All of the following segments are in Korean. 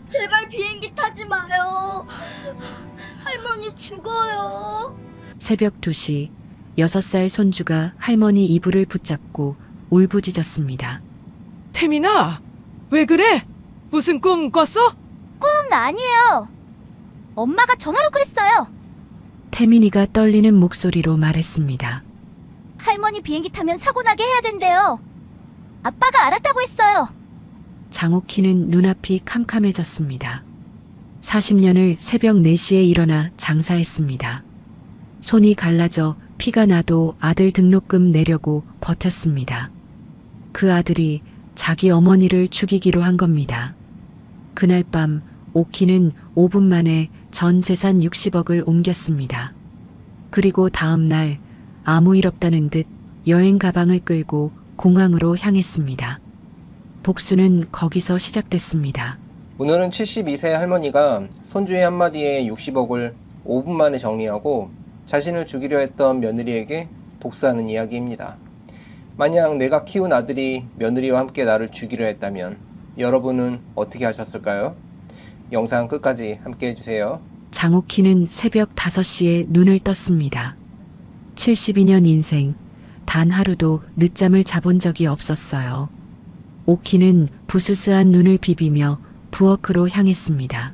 제발 비행기 타지 마요. 할머니 죽어요. 새벽 2시 6살 손주가 할머니 이불을 붙잡고 울부짖었습니다. 태민아, 왜 그래? 무슨 꿈 꿨어? 아니에요. 엄마가 전화로 그랬어요. 태민이가 떨리는 목소리로 말했습니다. 할머니 비행기 타면 사고 나게 해야 된대요. 아빠가 알았다고 했어요. 장옥희는 눈앞이 캄캄해졌습니다. 40년을 새벽 4시에 일어나 장사했습니다. 손이 갈라져 피가 나도 아들 등록금 내려고 버텼습니다. 그 아들이 자기 어머니를 죽이기로 한 겁니다. 그날 밤 오키는 5분 만에 전 재산 60억을 옮겼습니다. 그리고 다음 날 아무 일 없다는 듯 여행 가방을 끌고 공항으로 향했습니다. 복수는 거기서 시작됐습니다. 오늘은 72세 할머니가 손주의 한마디에 60억을 5분 만에 정리하고 자신을 죽이려 했던 며느리에게 복수하는 이야기입니다. 만약 내가 키운 아들이 며느리와 함께 나를 죽이려 했다면 여러분은 어떻게 하셨을까요? 영상 끝까지 함께 해주세요. 장옥희는 새벽 5시에 눈을 떴습니다. 72년 인생, 단 하루도 늦잠을 자본 적이 없었어요. 오키는 부스스한 눈을 비비며 부엌으로 향했습니다.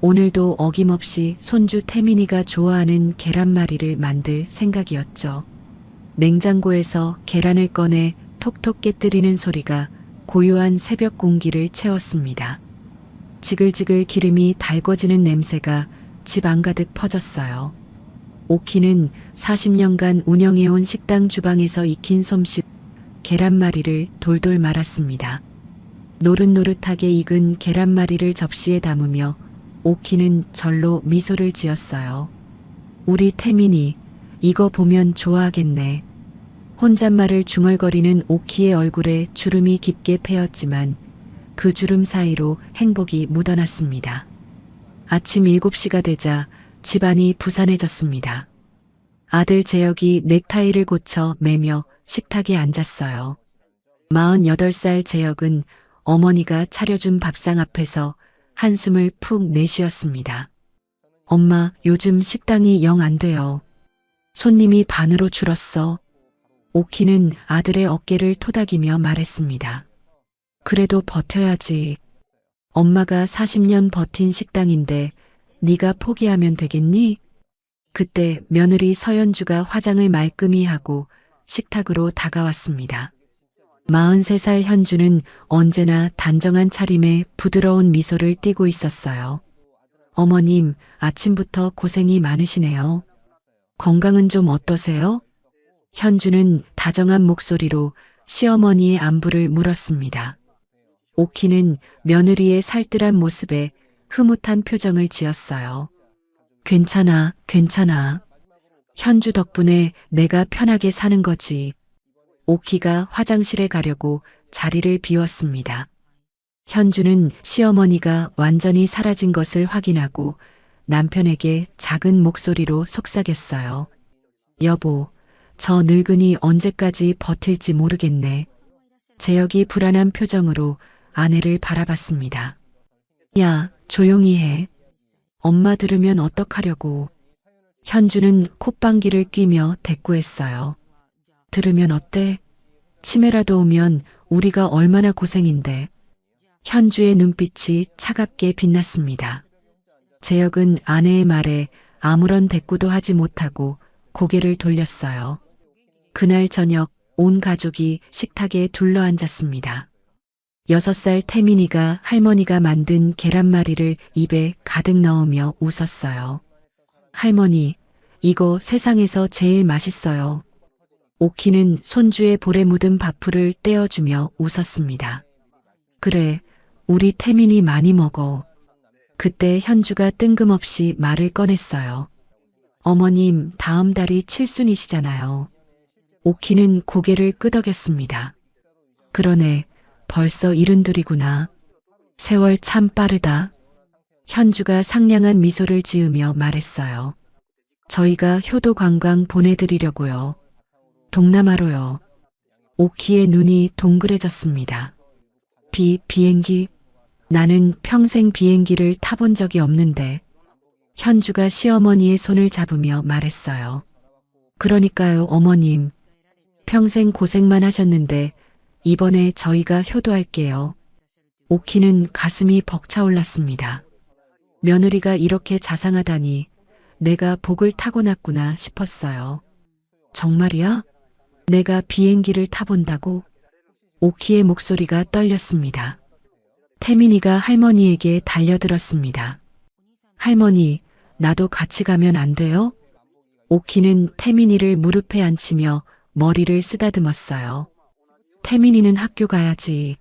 오늘도 어김없이 손주 태민이가 좋아하는 계란말이를 만들 생각이었죠. 냉장고에서 계란을 꺼내 톡톡 깨뜨리는 소리가 고요한 새벽 공기를 채웠습니다. 지글지글 기름이 달궈지는 냄새가 집 안가득 퍼졌어요. 오키는 40년간 운영해온 식당 주방에서 익힌 솜씨 계란말이를 돌돌 말았습니다. 노릇노릇하게 익은 계란말이를 접시에 담으며 오키는 절로 미소를 지었어요. 우리 태민이 이거 보면 좋아하겠네. 혼잣말을 중얼거리는 오키의 얼굴에 주름이 깊게 패였지만 그 주름 사이로 행복이 묻어났습니다. 아침 7시가 되자 집안이 부산해졌습니다. 아들 재혁이 넥타이를 고쳐 매며 식탁에 앉았어요. 48살 재혁은 어머니가 차려준 밥상 앞에서 한숨을 푹 내쉬었습니다. 엄마, 요즘 식당이 영 안 돼요. 손님이 반으로 줄었어. 오키는 아들의 어깨를 토닥이며 말했습니다. 그래도 버텨야지. 엄마가 40년 버틴 식당인데 네가 포기하면 되겠니? 그때 며느리 서연주가 화장을 말끔히 하고 식탁으로 다가왔습니다. 43살 현주는 언제나 단정한 차림에 부드러운 미소를 띠고 있었어요. 어머님, 아침부터 고생이 많으시네요. 건강은 좀 어떠세요? 현주는 다정한 목소리로 시어머니의 안부를 물었습니다. 오키는 며느리의 살뜰한 모습에 흐뭇한 표정을 지었어요. 괜찮아, 괜찮아. 현주 덕분에 내가 편하게 사는 거지. 오키가 화장실에 가려고 자리를 비웠습니다. 현주는 시어머니가 완전히 사라진 것을 확인하고 남편에게 작은 목소리로 속삭였어요. 여보, 저 늙은이 언제까지 버틸지 모르겠네. 재혁이 불안한 표정으로 아내를 바라봤습니다. 야, 조용히 해. 엄마 들으면 어떡하려고. 현주는 콧방귀를 뀌며 대꾸했어요. 들으면 어때? 치매라도 오면 우리가 얼마나 고생인데. 현주의 눈빛이 차갑게 빛났습니다. 재혁은 아내의 말에 아무런 대꾸도 하지 못하고 고개를 돌렸어요. 그날 저녁 온 가족이 식탁에 둘러앉았습니다. 6살 태민이가 할머니가 만든 계란말이를 입에 가득 넣으며 웃었어요. 할머니, 이거 세상에서 제일 맛있어요. 오키는 손주의 볼에 묻은 밥풀을 떼어주며 웃었습니다. 그래, 우리 태민이 많이 먹어. 그때 현주가 뜬금없이 말을 꺼냈어요. 어머님, 다음 달이 칠순이시잖아요. 오키는 고개를 끄덕였습니다. 그러네, 벌써 72이구나. 세월 참 빠르다. 현주가 상냥한 미소를 지으며 말했어요. 저희가 효도 관광 보내드리려고요. 동남아로요. 오키의 눈이 동그래졌습니다. 비행기? 나는 평생 비행기를 타본 적이 없는데 현주가 시어머니의 손을 잡으며 말했어요. 그러니까요, 어머님. 평생 고생만 하셨는데 이번에 저희가 효도할게요. 오키는 가슴이 벅차올랐습니다. 며느리가 이렇게 자상하다니 내가 복을 타고났구나 싶었어요. 정말이야? 내가 비행기를 타본다고? 오키의 목소리가 떨렸습니다. 태민이가 할머니에게 달려들었습니다. 할머니, 나도 같이 가면 안 돼요? 오키는 태민이를 무릎에 앉히며 머리를 쓰다듬었어요. 태민이는 학교 가야지.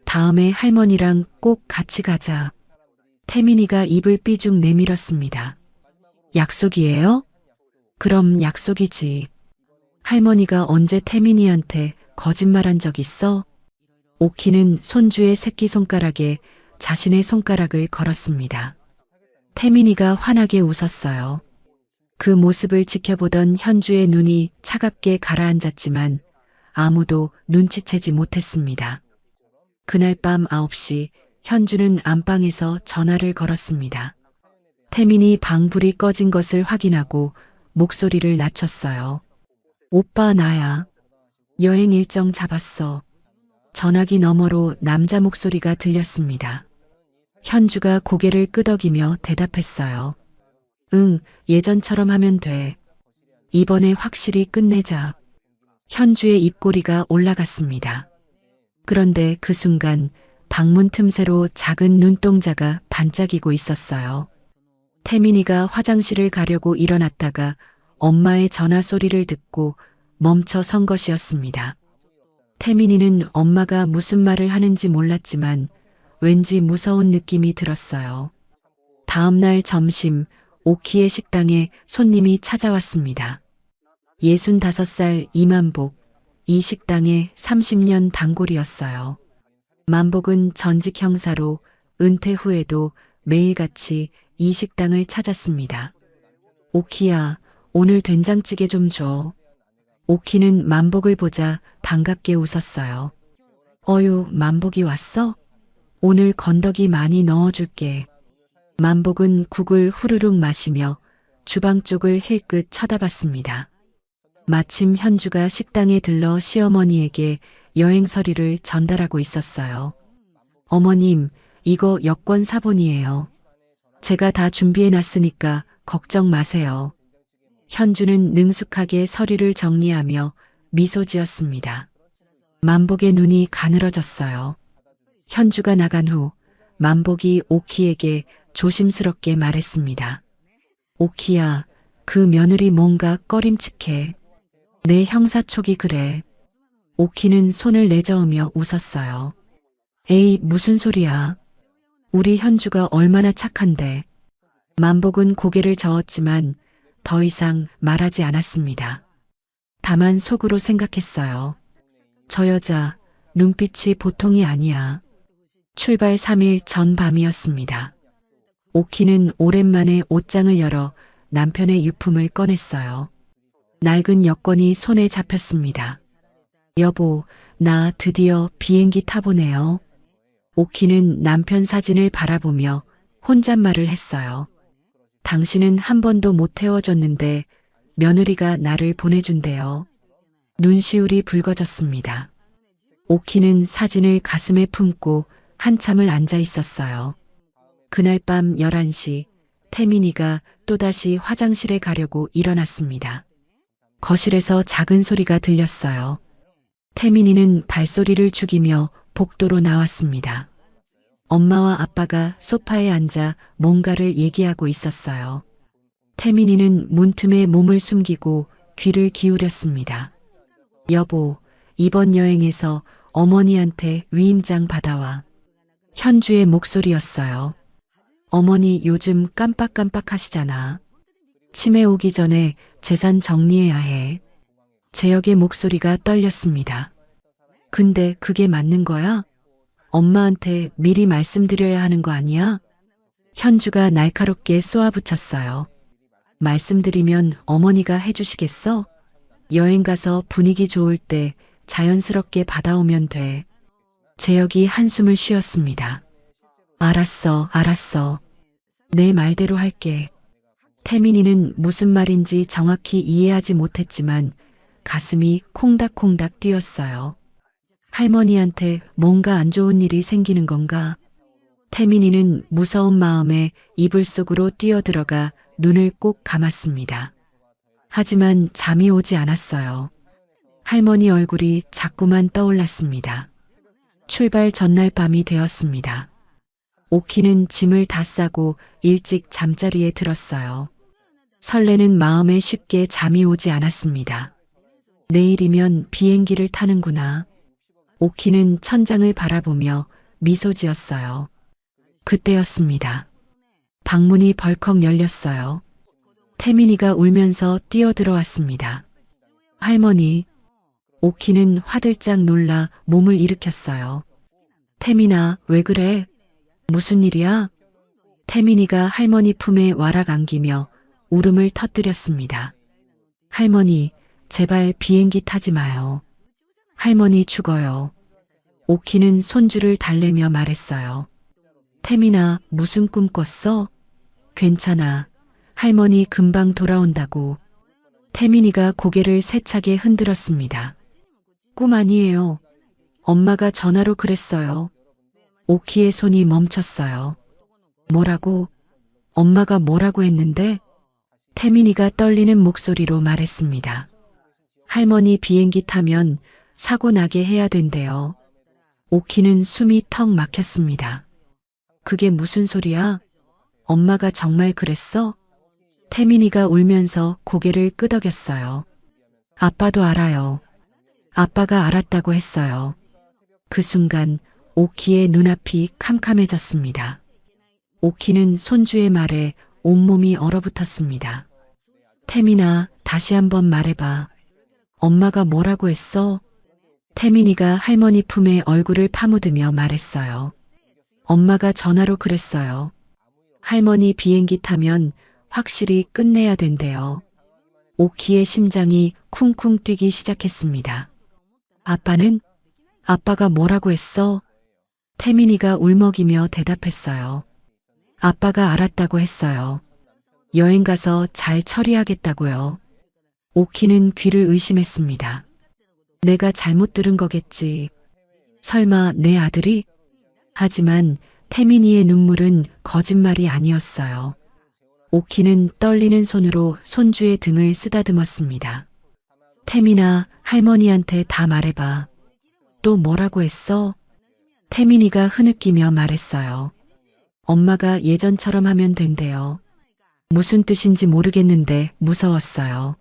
다음에 할머니랑 꼭 같이 가자. 태민이가 입을 삐죽 내밀었습니다. 약속이에요? 그럼 약속이지. 할머니가 언제 태민이한테 거짓말한 적 있어? 오키는 손주의 새끼손가락에 자신의 손가락을 걸었습니다. 태민이가 환하게 웃었어요. 그 모습을 지켜보던 현주의 눈이 차갑게 가라앉았지만 아무도 눈치채지 못했습니다. 그날 밤 9시 현주는 안방에서 전화를 걸었습니다. 태민이 방불이 꺼진 것을 확인하고 목소리를 낮췄어요. 오빠, 나야. 여행 일정 잡았어. 전화기 너머로 남자 목소리가 들렸습니다. 현주가 고개를 끄덕이며 대답했어요. 응, 예전처럼 하면 돼. 이번에 확실히 끝내자. 현주의 입꼬리가 올라갔습니다. 그런데 그 순간 방문 틈새로 작은 눈동자가 반짝이고 있었어요. 태민이가 화장실을 가려고 일어났다가 엄마의 전화 소리를 듣고 멈춰 선 것이었습니다. 태민이는 엄마가 무슨 말을 하는지 몰랐지만 왠지 무서운 느낌이 들었어요. 다음 날 점심 오키의 식당에 손님이 찾아왔습니다. 65살 이만복, 이 식당의 30년 단골이었어요. 만복은 전직 형사로 은퇴 후에도 매일같이 이 식당을 찾았습니다. 오키야, 오늘 된장찌개 좀 줘. 오키는 만복을 보자 반갑게 웃었어요. 어유, 만복이 왔어? 오늘 건더기 많이 넣어줄게. 만복은 국을 후루룩 마시며 주방 쪽을 힐끗 쳐다봤습니다. 마침 현주가 식당에 들러 시어머니에게 여행 서류를 전달하고 있었어요. 어머님, 이거 여권 사본이에요. 제가 다 준비해 놨으니까 걱정 마세요. 현주는 능숙하게 서류를 정리하며 미소 지었습니다. 만복의 눈이 가늘어졌어요. 현주가 나간 후 만복이 오키에게 조심스럽게 말했습니다. 오키야, 그 며느리 뭔가 꺼림칙해. 내 형사촉이 그래. 오키는 손을 내저으며 웃었어요. 에이, 무슨 소리야. 우리 현주가 얼마나 착한데. 만복은 고개를 저었지만 더 이상 말하지 않았습니다. 다만 속으로 생각했어요. 저 여자 눈빛이 보통이 아니야. 출발 3일 전 밤이었습니다. 오키는 오랜만에 옷장을 열어 남편의 유품을 꺼냈어요. 낡은 여권이 손에 잡혔습니다. 여보, 나 드디어 비행기 타보네요. 오키는 남편 사진을 바라보며 혼잣말을 했어요. 당신은 한 번도 못 태워줬는데 며느리가 나를 보내준대요. 눈시울이 붉어졌습니다. 오키는 사진을 가슴에 품고 한참을 앉아 있었어요. 그날 밤 11시 태민이가 또다시 화장실에 가려고 일어났습니다. 거실에서 작은 소리가 들렸어요. 태민이는 발소리를 죽이며 복도로 나왔습니다. 엄마와 아빠가 소파에 앉아 뭔가를 얘기하고 있었어요. 태민이는 문틈에 몸을 숨기고 귀를 기울였습니다. 여보, 이번 여행에서 어머니한테 위임장 받아와. 현주의 목소리였어요. 어머니 요즘 깜빡깜빡 하시잖아. 치매 오기 전에 재산 정리해야 해. 재혁의 목소리가 떨렸습니다. 근데 그게 맞는 거야? 엄마한테 미리 말씀드려야 하는 거 아니야? 현주가 날카롭게 쏘아붙였어요. 말씀드리면 어머니가 해주시겠어? 여행 가서 분위기 좋을 때 자연스럽게 받아오면 돼. 재혁이 한숨을 쉬었습니다. 알았어, 알았어. 내 말대로 할게. 태민이는 무슨 말인지 정확히 이해하지 못했지만 가슴이 콩닥콩닥 뛰었어요. 할머니한테 뭔가 안 좋은 일이 생기는 건가? 태민이는 무서운 마음에 이불 속으로 뛰어들어가 눈을 꼭 감았습니다. 하지만 잠이 오지 않았어요. 할머니 얼굴이 자꾸만 떠올랐습니다. 출발 전날 밤이 되었습니다. 오키는 짐을 다 싸고 일찍 잠자리에 들었어요. 설레는 마음에 쉽게 잠이 오지 않았습니다. 내일이면 비행기를 타는구나. 오키는 천장을 바라보며 미소 지었어요. 그때였습니다. 방문이 벌컥 열렸어요. 태민이가 울면서 뛰어들어왔습니다. 할머니, 오키는 화들짝 놀라 몸을 일으켰어요. 태민아, 왜 그래? 무슨 일이야? 태민이가 할머니 품에 와락 안기며 울음을 터뜨렸습니다. 할머니, 제발 비행기 타지 마요. 할머니 죽어요. 오키는 손주를 달래며 말했어요. 태민아, 무슨 꿈 꿨어? 괜찮아. 할머니 금방 돌아온다고. 태민이가 고개를 세차게 흔들었습니다. 꿈 아니에요. 엄마가 전화로 그랬어요. 오키의 손이 멈췄어요. 뭐라고? 엄마가 뭐라고 했는데? 태민이가 떨리는 목소리로 말했습니다. 할머니 비행기 타면 사고 나게 해야 된대요. 오키는 숨이 턱 막혔습니다. 그게 무슨 소리야? 엄마가 정말 그랬어? 태민이가 울면서 고개를 끄덕였어요. 아빠도 알아요. 아빠가 알았다고 했어요. 그 순간 오키의 눈앞이 캄캄해졌습니다. 오키는 손주의 말에 온몸이 얼어붙었습니다. 태민아, 다시 한번 말해봐. 엄마가 뭐라고 했어? 태민이가 할머니 품에 얼굴을 파묻으며 말했어요. 엄마가 전화로 그랬어요. 할머니 비행기 타면 확실히 끝내야 된대요. 오키의 심장이 쿵쿵 뛰기 시작했습니다. 아빠는? 아빠가 뭐라고 했어? 태민이가 울먹이며 대답했어요. 아빠가 알았다고 했어요. 여행 가서 잘 처리하겠다고요. 오키는 귀를 의심했습니다. 내가 잘못 들은 거겠지. 설마 내 아들이? 하지만 태민이의 눈물은 거짓말이 아니었어요. 오키는 떨리는 손으로 손주의 등을 쓰다듬었습니다. 태민아, 할머니한테 다 말해봐. 또 뭐라고 했어? 태민이가 흐느끼며 말했어요. 엄마가 예전처럼 하면 된대요. 무슨 뜻인지 모르겠는데 무서웠어요.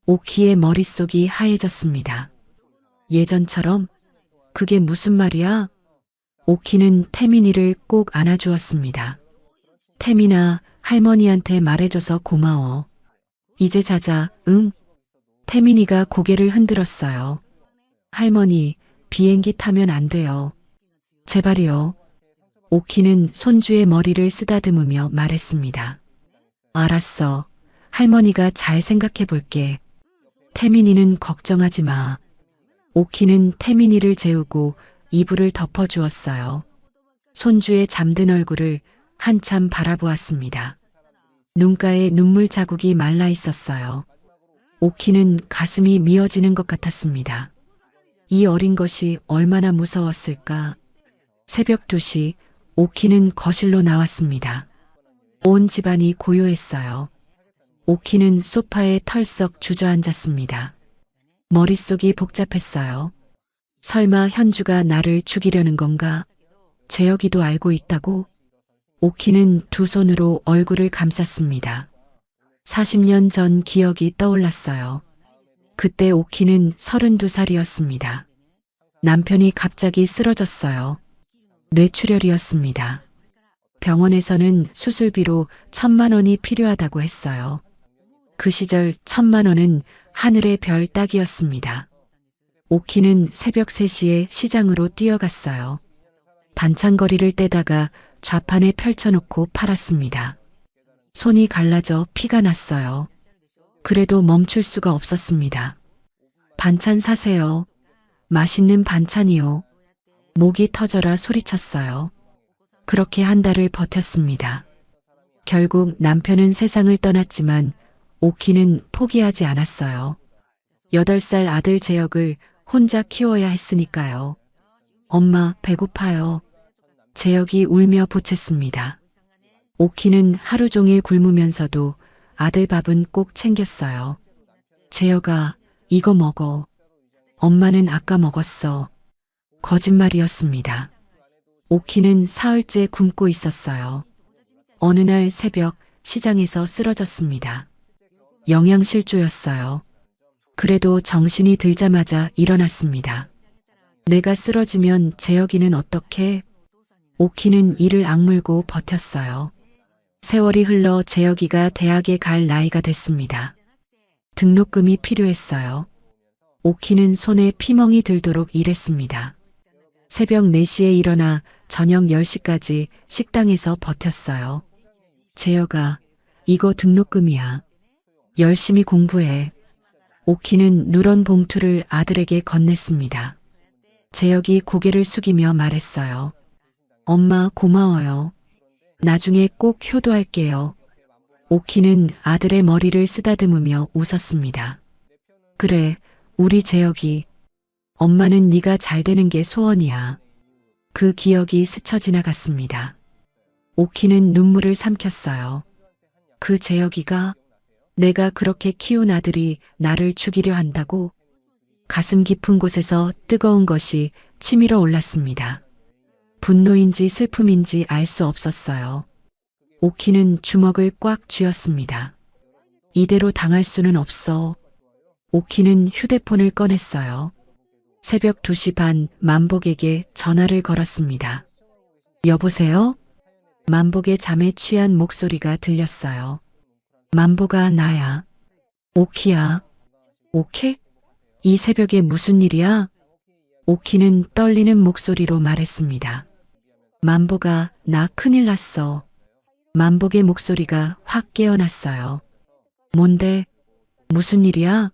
오키의 머릿속이 하얘졌습니다. 예전처럼? 그게 무슨 말이야? 오키는 태민이를 꼭 안아주었습니다. 태민아, 할머니한테 말해줘서 고마워. 이제 자자, 응? 태민이가 고개를 흔들었어요. 할머니, 비행기 타면 안 돼요. 제발이요. 오키는 손주의 머리를 쓰다듬으며 말했습니다. 알았어. 할머니가 잘 생각해 볼게. 태민이는 걱정하지 마. 오키는 태민이를 재우고 이불을 덮어주었어요. 손주의 잠든 얼굴을 한참 바라보았습니다. 눈가에 눈물 자국이 말라 있었어요. 오키는 가슴이 미어지는 것 같았습니다. 이 어린 것이 얼마나 무서웠을까. 새벽 2시 오키는 거실로 나왔습니다. 온 집안이 고요했어요. 오키는 소파에 털썩 주저앉았습니다. 머릿속이 복잡했어요. 설마 현주가 나를 죽이려는 건가? 재혁이도 알고 있다고? 오키는 두 손으로 얼굴을 감쌌습니다. 40년 전 기억이 떠올랐어요. 그때 오키는 32살이었습니다. 남편이 갑자기 쓰러졌어요. 뇌출혈이었습니다. 병원에서는 수술비로 1,000만 원이 필요하다고 했어요. 그 시절 1,000만 원은 하늘의 별 따기였습니다. 오키는 새벽 3시에 시장으로 뛰어갔어요. 반찬거리를 떼다가 좌판에 펼쳐놓고 팔았습니다. 손이 갈라져 피가 났어요. 그래도 멈출 수가 없었습니다. 반찬 사세요. 맛있는 반찬이요. 목이 터져라 소리쳤어요. 그렇게 한 달을 버텼습니다. 결국 남편은 세상을 떠났지만 오키는 포기하지 않았어요. 8살 아들 재혁을 혼자 키워야 했으니까요. 엄마, 배고파요. 재혁이 울며 보챘습니다. 오키는 하루 종일 굶으면서도 아들 밥은 꼭 챙겼어요. 재혁아, 이거 먹어. 엄마는 아까 먹었어. 거짓말이었습니다. 오키는 사흘째 굶고 있었어요. 어느 날 새벽 시장에서 쓰러졌습니다. 영양실조였어요. 그래도 정신이 들자마자 일어났습니다. 내가 쓰러지면 재혁이는 어떻게? 오키는 이를 악물고 버텼어요. 세월이 흘러 재혁이가 대학에 갈 나이가 됐습니다. 등록금이 필요했어요. 오키는 손에 피멍이 들도록 일했습니다. 새벽 4시에 일어나 저녁 10시까지 식당에서 버텼어요. 재혁아, 이거 등록금이야. 열심히 공부해. 오키는 누런 봉투를 아들에게 건넸습니다. 재혁이 고개를 숙이며 말했어요. 엄마, 고마워요. 나중에 꼭 효도할게요. 오키는 아들의 머리를 쓰다듬으며 웃었습니다. 그래, 우리 재혁이. 엄마는 네가 잘 되는 게 소원이야. 그 기억이 스쳐 지나갔습니다. 오키는 눈물을 삼켰어요. 그 재혁이가 내가 그렇게 키운 아들이 나를 죽이려 한다고? 가슴 깊은 곳에서 뜨거운 것이 치밀어 올랐습니다. 분노인지 슬픔인지 알 수 없었어요. 오키는 주먹을 꽉 쥐었습니다. 이대로 당할 수는 없어. 오키는 휴대폰을 꺼냈어요. 새벽 2시 반 만복에게 전화를 걸었습니다. 여보세요? 만복의 잠에 취한 목소리가 들렸어요. 만복아, 나야. 오키야. 오키? 이 새벽에 무슨 일이야? 오키는 떨리는 목소리로 말했습니다. 만복아, 나 큰일 났어. 만복의 목소리가 확 깨어났어요. 뭔데? 무슨 일이야?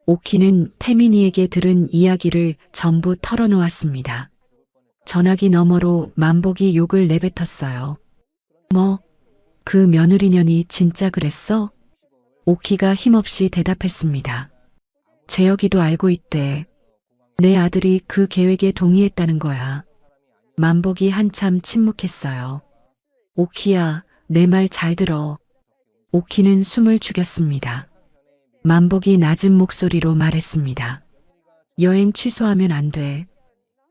오키는 태민이에게 들은 이야기를 전부 털어놓았습니다. 전화기 너머로 만복이 욕을 내뱉었어요. 뭐? 그 며느리년이 진짜 그랬어? 오키가 힘없이 대답했습니다. 재혁이도 알고 있대. 내 아들이 그 계획에 동의했다는 거야. 만복이 한참 침묵했어요. 오키야, 내 말 잘 들어. 오키는 숨을 죽였습니다. 만복이 낮은 목소리로 말했습니다. 여행 취소하면 안 돼.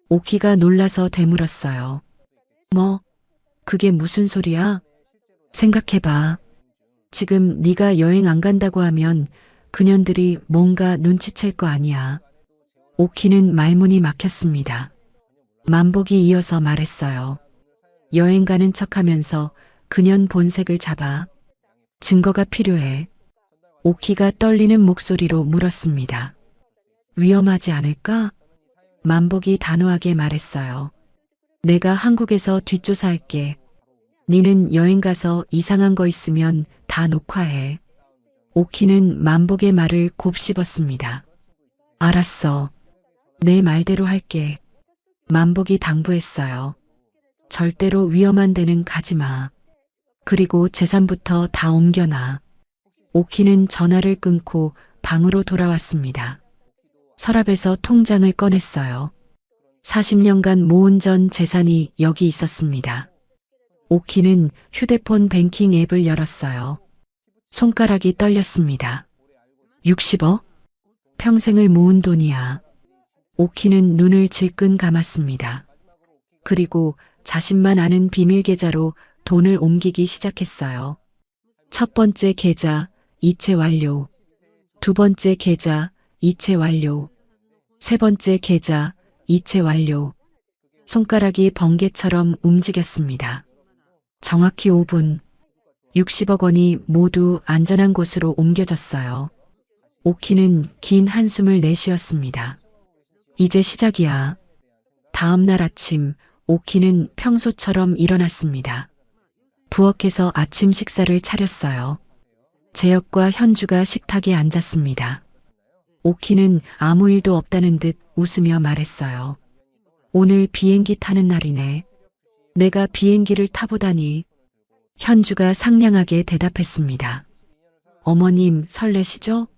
오키가 놀라서 되물었어요. 뭐? 그게 무슨 소리야? 생각해봐. 지금 네가 여행 안 간다고 하면 그년들이 뭔가 눈치챌 거 아니야. 오키는 말문이 막혔습니다. 만복이 이어서 말했어요. 여행 가는 척하면서 그년 본색을 잡아. 증거가 필요해. 오키가 떨리는 목소리로 물었습니다. 위험하지 않을까? 만복이 단호하게 말했어요. 내가 한국에서 뒷조사할게. 니는 여행 가서 이상한 거 있으면 다 녹화해. 오키는 만복의 말을 곱씹었습니다. 알았어. 내 말대로 할게. 만복이 당부했어요. 절대로 위험한 데는 가지 마. 그리고 재산부터 다 옮겨놔. 오키는 전화를 끊고 방으로 돌아왔습니다. 서랍에서 통장을 꺼냈어요. 40년간 모은 전 재산이 여기 있었습니다. 오키는 휴대폰 뱅킹 앱을 열었어요. 손가락이 떨렸습니다. 60억? 평생을 모은 돈이야. 오키는 눈을 질끈 감았습니다. 그리고 자신만 아는 비밀 계좌로 돈을 옮기기 시작했어요. 첫 번째 계좌, 이체 완료. 두 번째 계좌, 이체 완료. 세 번째 계좌, 이체 완료. 손가락이 번개처럼 움직였습니다. 정확히 5분. 60억 원이 모두 안전한 곳으로 옮겨졌어요. 오키는 긴 한숨을 내쉬었습니다. 이제 시작이야. 다음 날 아침, 오키는 평소처럼 일어났습니다. 부엌에서 아침 식사를 차렸어요. 재혁과 현주가 식탁에 앉았습니다. 오키는 아무 일도 없다는 듯 웃으며 말했어요. 오늘 비행기 타는 날이네. 내가 비행기를 타보다니. 현주가 상냥하게 대답했습니다. 어머님 설레시죠?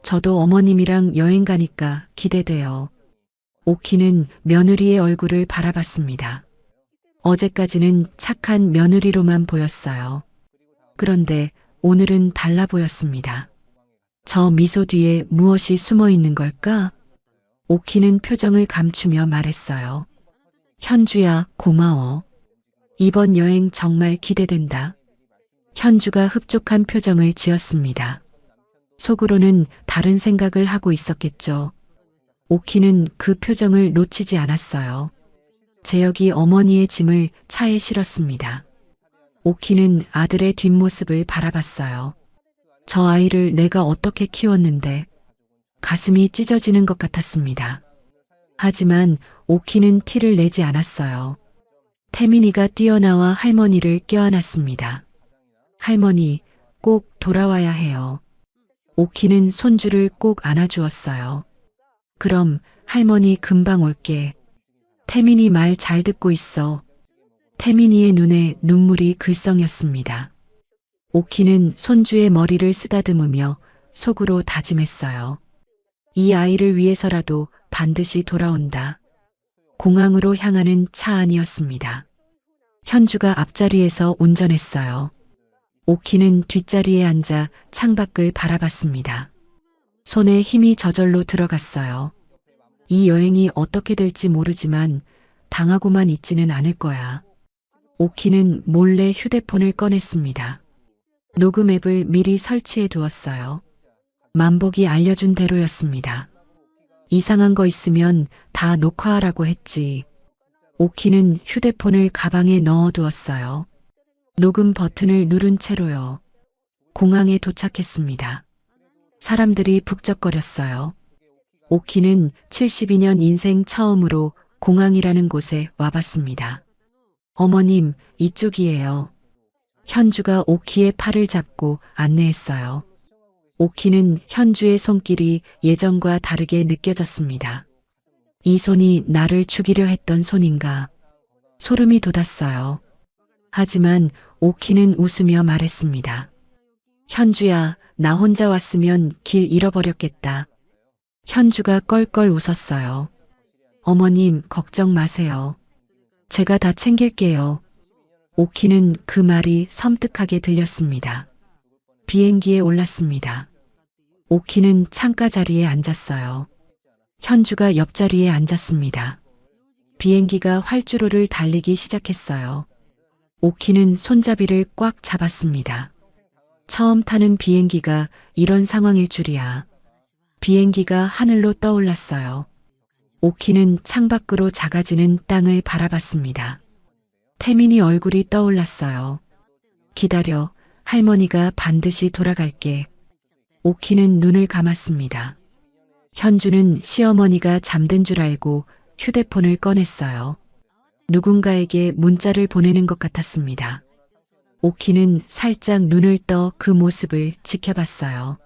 저도 어머님이랑 여행 가니까 기대돼요. 오키는 며느리의 얼굴을 바라봤습니다. 어제까지는 착한 며느리로만 보였어요. 그런데 오늘은 달라 보였습니다. 저 미소 뒤에 무엇이 숨어 있는 걸까? 오키는 표정을 감추며 말했어요. 현주야, 고마워. 이번 여행 정말 기대된다. 현주가 흡족한 표정을 지었습니다. 속으로는 다른 생각을 하고 있었겠죠. 오키는 그 표정을 놓치지 않았어요. 재혁이 어머니의 짐을 차에 실었습니다. 오키는 아들의 뒷모습을 바라봤어요. 저 아이를 내가 어떻게 키웠는데 가슴이 찢어지는 것 같았습니다. 하지만 오키는 티를 내지 않았어요. 태민이가 뛰어나와 할머니를 껴안았습니다. 할머니, 꼭 돌아와야 해요. 오키는 손주를 꼭 안아주었어요. 그럼 할머니 금방 올게. 태민이 말 잘 듣고 있어. 태민이의 눈에 눈물이 글썽였습니다. 오키는 손주의 머리를 쓰다듬으며 속으로 다짐했어요. 이 아이를 위해서라도 반드시 돌아온다. 공항으로 향하는 차 안이었습니다. 현주가 앞자리에서 운전했어요. 오키는 뒷자리에 앉아 창밖을 바라봤습니다. 손에 힘이 저절로 들어갔어요. 이 여행이 어떻게 될지 모르지만 당하고만 있지는 않을 거야. 오키는 몰래 휴대폰을 꺼냈습니다. 녹음 앱을 미리 설치해 두었어요. 만복이 알려준 대로였습니다. 이상한 거 있으면 다 녹화하라고 했지. 오키는 휴대폰을 가방에 넣어두었어요. 녹음 버튼을 누른 채로요. 공항에 도착했습니다. 사람들이 북적거렸어요. 오키는 72년 인생 처음으로 공항이라는 곳에 와봤습니다. 어머님, 이쪽이에요. 현주가 오키의 팔을 잡고 안내했어요. 오키는 현주의 손길이 예전과 다르게 느껴졌습니다. 이 손이 나를 죽이려 했던 손인가? 소름이 돋았어요. 하지만 오키는 웃으며 말했습니다. 현주야, 나 혼자 왔으면 길 잃어버렸겠다. 현주가 껄껄 웃었어요. 어머님, 걱정 마세요. 제가 다 챙길게요. 오키는 그 말이 섬뜩하게 들렸습니다. 비행기에 올랐습니다. 오키는 창가 자리에 앉았어요. 현주가 옆자리에 앉았습니다. 비행기가 활주로를 달리기 시작했어요. 오키는 손잡이를 꽉 잡았습니다. 처음 타는 비행기가 이런 상황일 줄이야. 비행기가 하늘로 떠올랐어요. 오키는 창밖으로 작아지는 땅을 바라봤습니다. 태민이 얼굴이 떠올랐어요. 기다려, 할머니가 반드시 돌아갈게. 오키는 눈을 감았습니다. 현주는 시어머니가 잠든 줄 알고 휴대폰을 꺼냈어요. 누군가에게 문자를 보내는 것 같았습니다. 오키는 살짝 눈을 떠 그 모습을 지켜봤어요.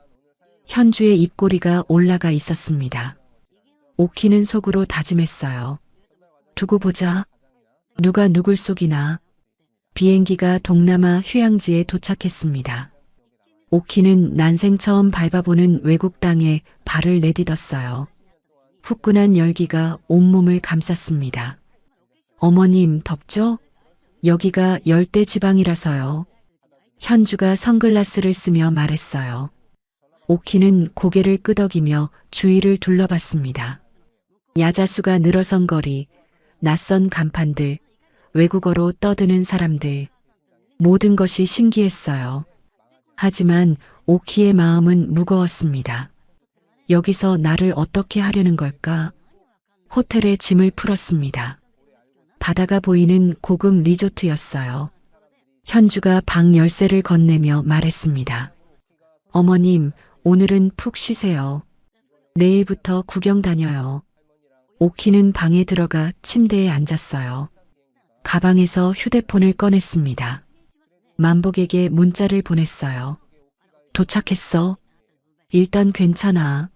현주의 입꼬리가 올라가 있었습니다. 오키는 속으로 다짐했어요. 두고 보자. 누가 누굴 속이나. 비행기가 동남아 휴양지에 도착했습니다. 오키는 난생 처음 밟아보는 외국 땅에 발을 내딛었어요. 후끈한 열기가 온몸을 감쌌습니다. 어머님, 덥죠? 여기가 열대지방이라서요. 현주가 선글라스를 쓰며 말했어요. 오키는 고개를 끄덕이며 주위를 둘러봤습니다. 야자수가 늘어선 거리, 낯선 간판들, 외국어로 떠드는 사람들. 모든 것이 신기했어요. 하지만 오키의 마음은 무거웠습니다. 여기서 나를 어떻게 하려는 걸까? 호텔에 짐을 풀었습니다. 바다가 보이는 고급 리조트였어요. 현주가 방 열쇠를 건네며 말했습니다. 어머님, 오늘은 푹 쉬세요. 내일부터 구경 다녀요. 오키는 방에 들어가 침대에 앉았어요. 가방에서 휴대폰을 꺼냈습니다. 만복에게 문자를 보냈어요. 도착했어. 일단 괜찮아.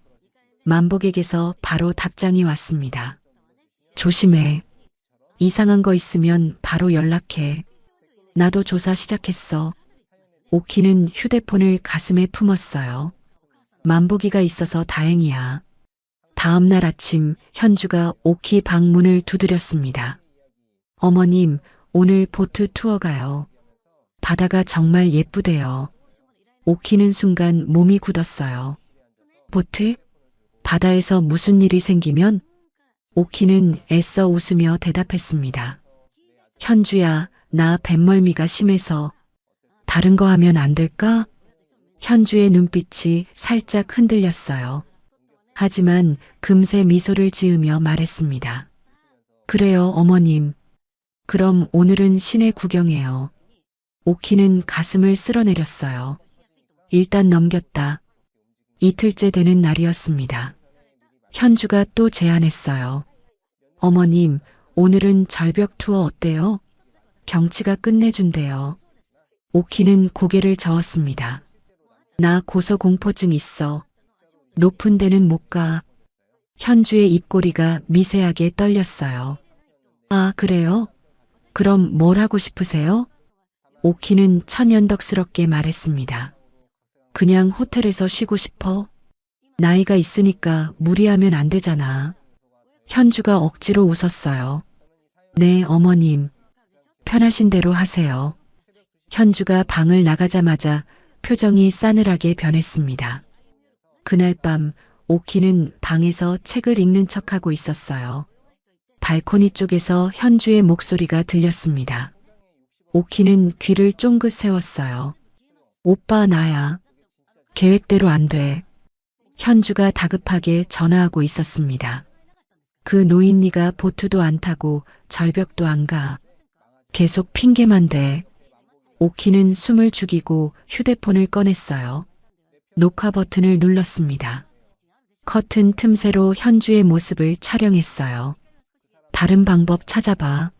만복에게서 바로 답장이 왔습니다. 조심해. 이상한 거 있으면 바로 연락해. 나도 조사 시작했어. 오키는 휴대폰을 가슴에 품었어요. 만보기가 있어서 다행이야. 다음 날 아침 현주가 오키 방문을 두드렸습니다. 어머님, 오늘 보트 투어 가요. 바다가 정말 예쁘대요. 오키는 순간 몸이 굳었어요. 보트? 바다에서 무슨 일이 생기면? 오키는 애써 웃으며 대답했습니다. 현주야, 나 뱃멀미가 심해서 다른 거 하면 안 될까? 현주의 눈빛이 살짝 흔들렸어요. 하지만 금세 미소를 지으며 말했습니다. 그래요, 어머님. 그럼 오늘은 시내 구경해요. 오키는 가슴을 쓸어내렸어요. 일단 넘겼다. 이틀째 되는 날이었습니다. 현주가 또 제안했어요. 어머님, 오늘은 절벽 투어 어때요? 경치가 끝내준대요. 오키는 고개를 저었습니다. 나 고소공포증 있어. 높은 데는 못 가. 현주의 입꼬리가 미세하게 떨렸어요. 아, 그래요? 그럼 뭘 하고 싶으세요? 오키는 천연덕스럽게 말했습니다. 그냥 호텔에서 쉬고 싶어. 나이가 있으니까 무리하면 안 되잖아. 현주가 억지로 웃었어요. 네, 어머님. 편하신 대로 하세요. 현주가 방을 나가자마자 표정이 싸늘하게 변했습니다. 그날 밤 오키는 방에서 책을 읽는 척하고 있었어요. 발코니 쪽에서 현주의 목소리가 들렸습니다. 오키는 귀를 쫑긋 세웠어요. 오빠, 나야. 계획대로 안 돼. 현주가 다급하게 전화하고 있었습니다. 그 노인네가 보트도 안 타고 절벽도 안 가. 계속 핑계만 대. 오키는 숨을 죽이고 휴대폰을 꺼냈어요. 녹화 버튼을 눌렀습니다. 커튼 틈새로 현주의 모습을 촬영했어요. 다른 방법 찾아봐.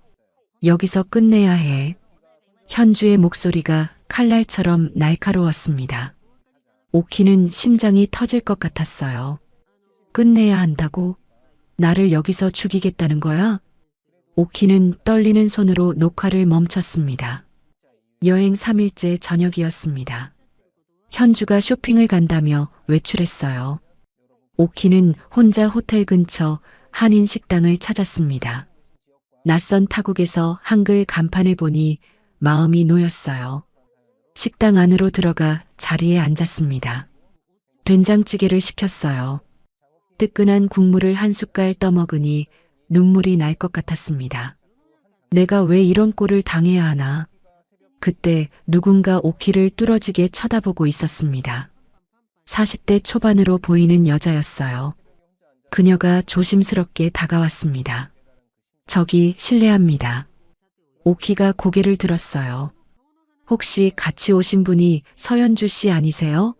여기서 끝내야 해. 현주의 목소리가 칼날처럼 날카로웠습니다. 오키는 심장이 터질 것 같았어요. 끝내야 한다고? 나를 여기서 죽이겠다는 거야? 오키는 떨리는 손으로 녹화를 멈췄습니다. 여행 3일째 저녁이었습니다. 현주가 쇼핑을 간다며 외출했어요. 오키는 혼자 호텔 근처 한인 식당을 찾았습니다. 낯선 타국에서 한글 간판을 보니 마음이 놓였어요. 식당 안으로 들어가 자리에 앉았습니다. 된장찌개를 시켰어요. 뜨끈한 국물을 한 숟갈 떠먹으니 눈물이 날 것 같았습니다. 내가 왜 이런 꼴을 당해야 하나? 그때 누군가 오키를 뚫어지게 쳐다보고 있었습니다. 40대 초반으로 보이는 여자였어요. 그녀가 조심스럽게 다가왔습니다. 저기 실례합니다. 오키가 고개를 들었어요. 혹시 같이 오신 분이 서현주 씨 아니세요?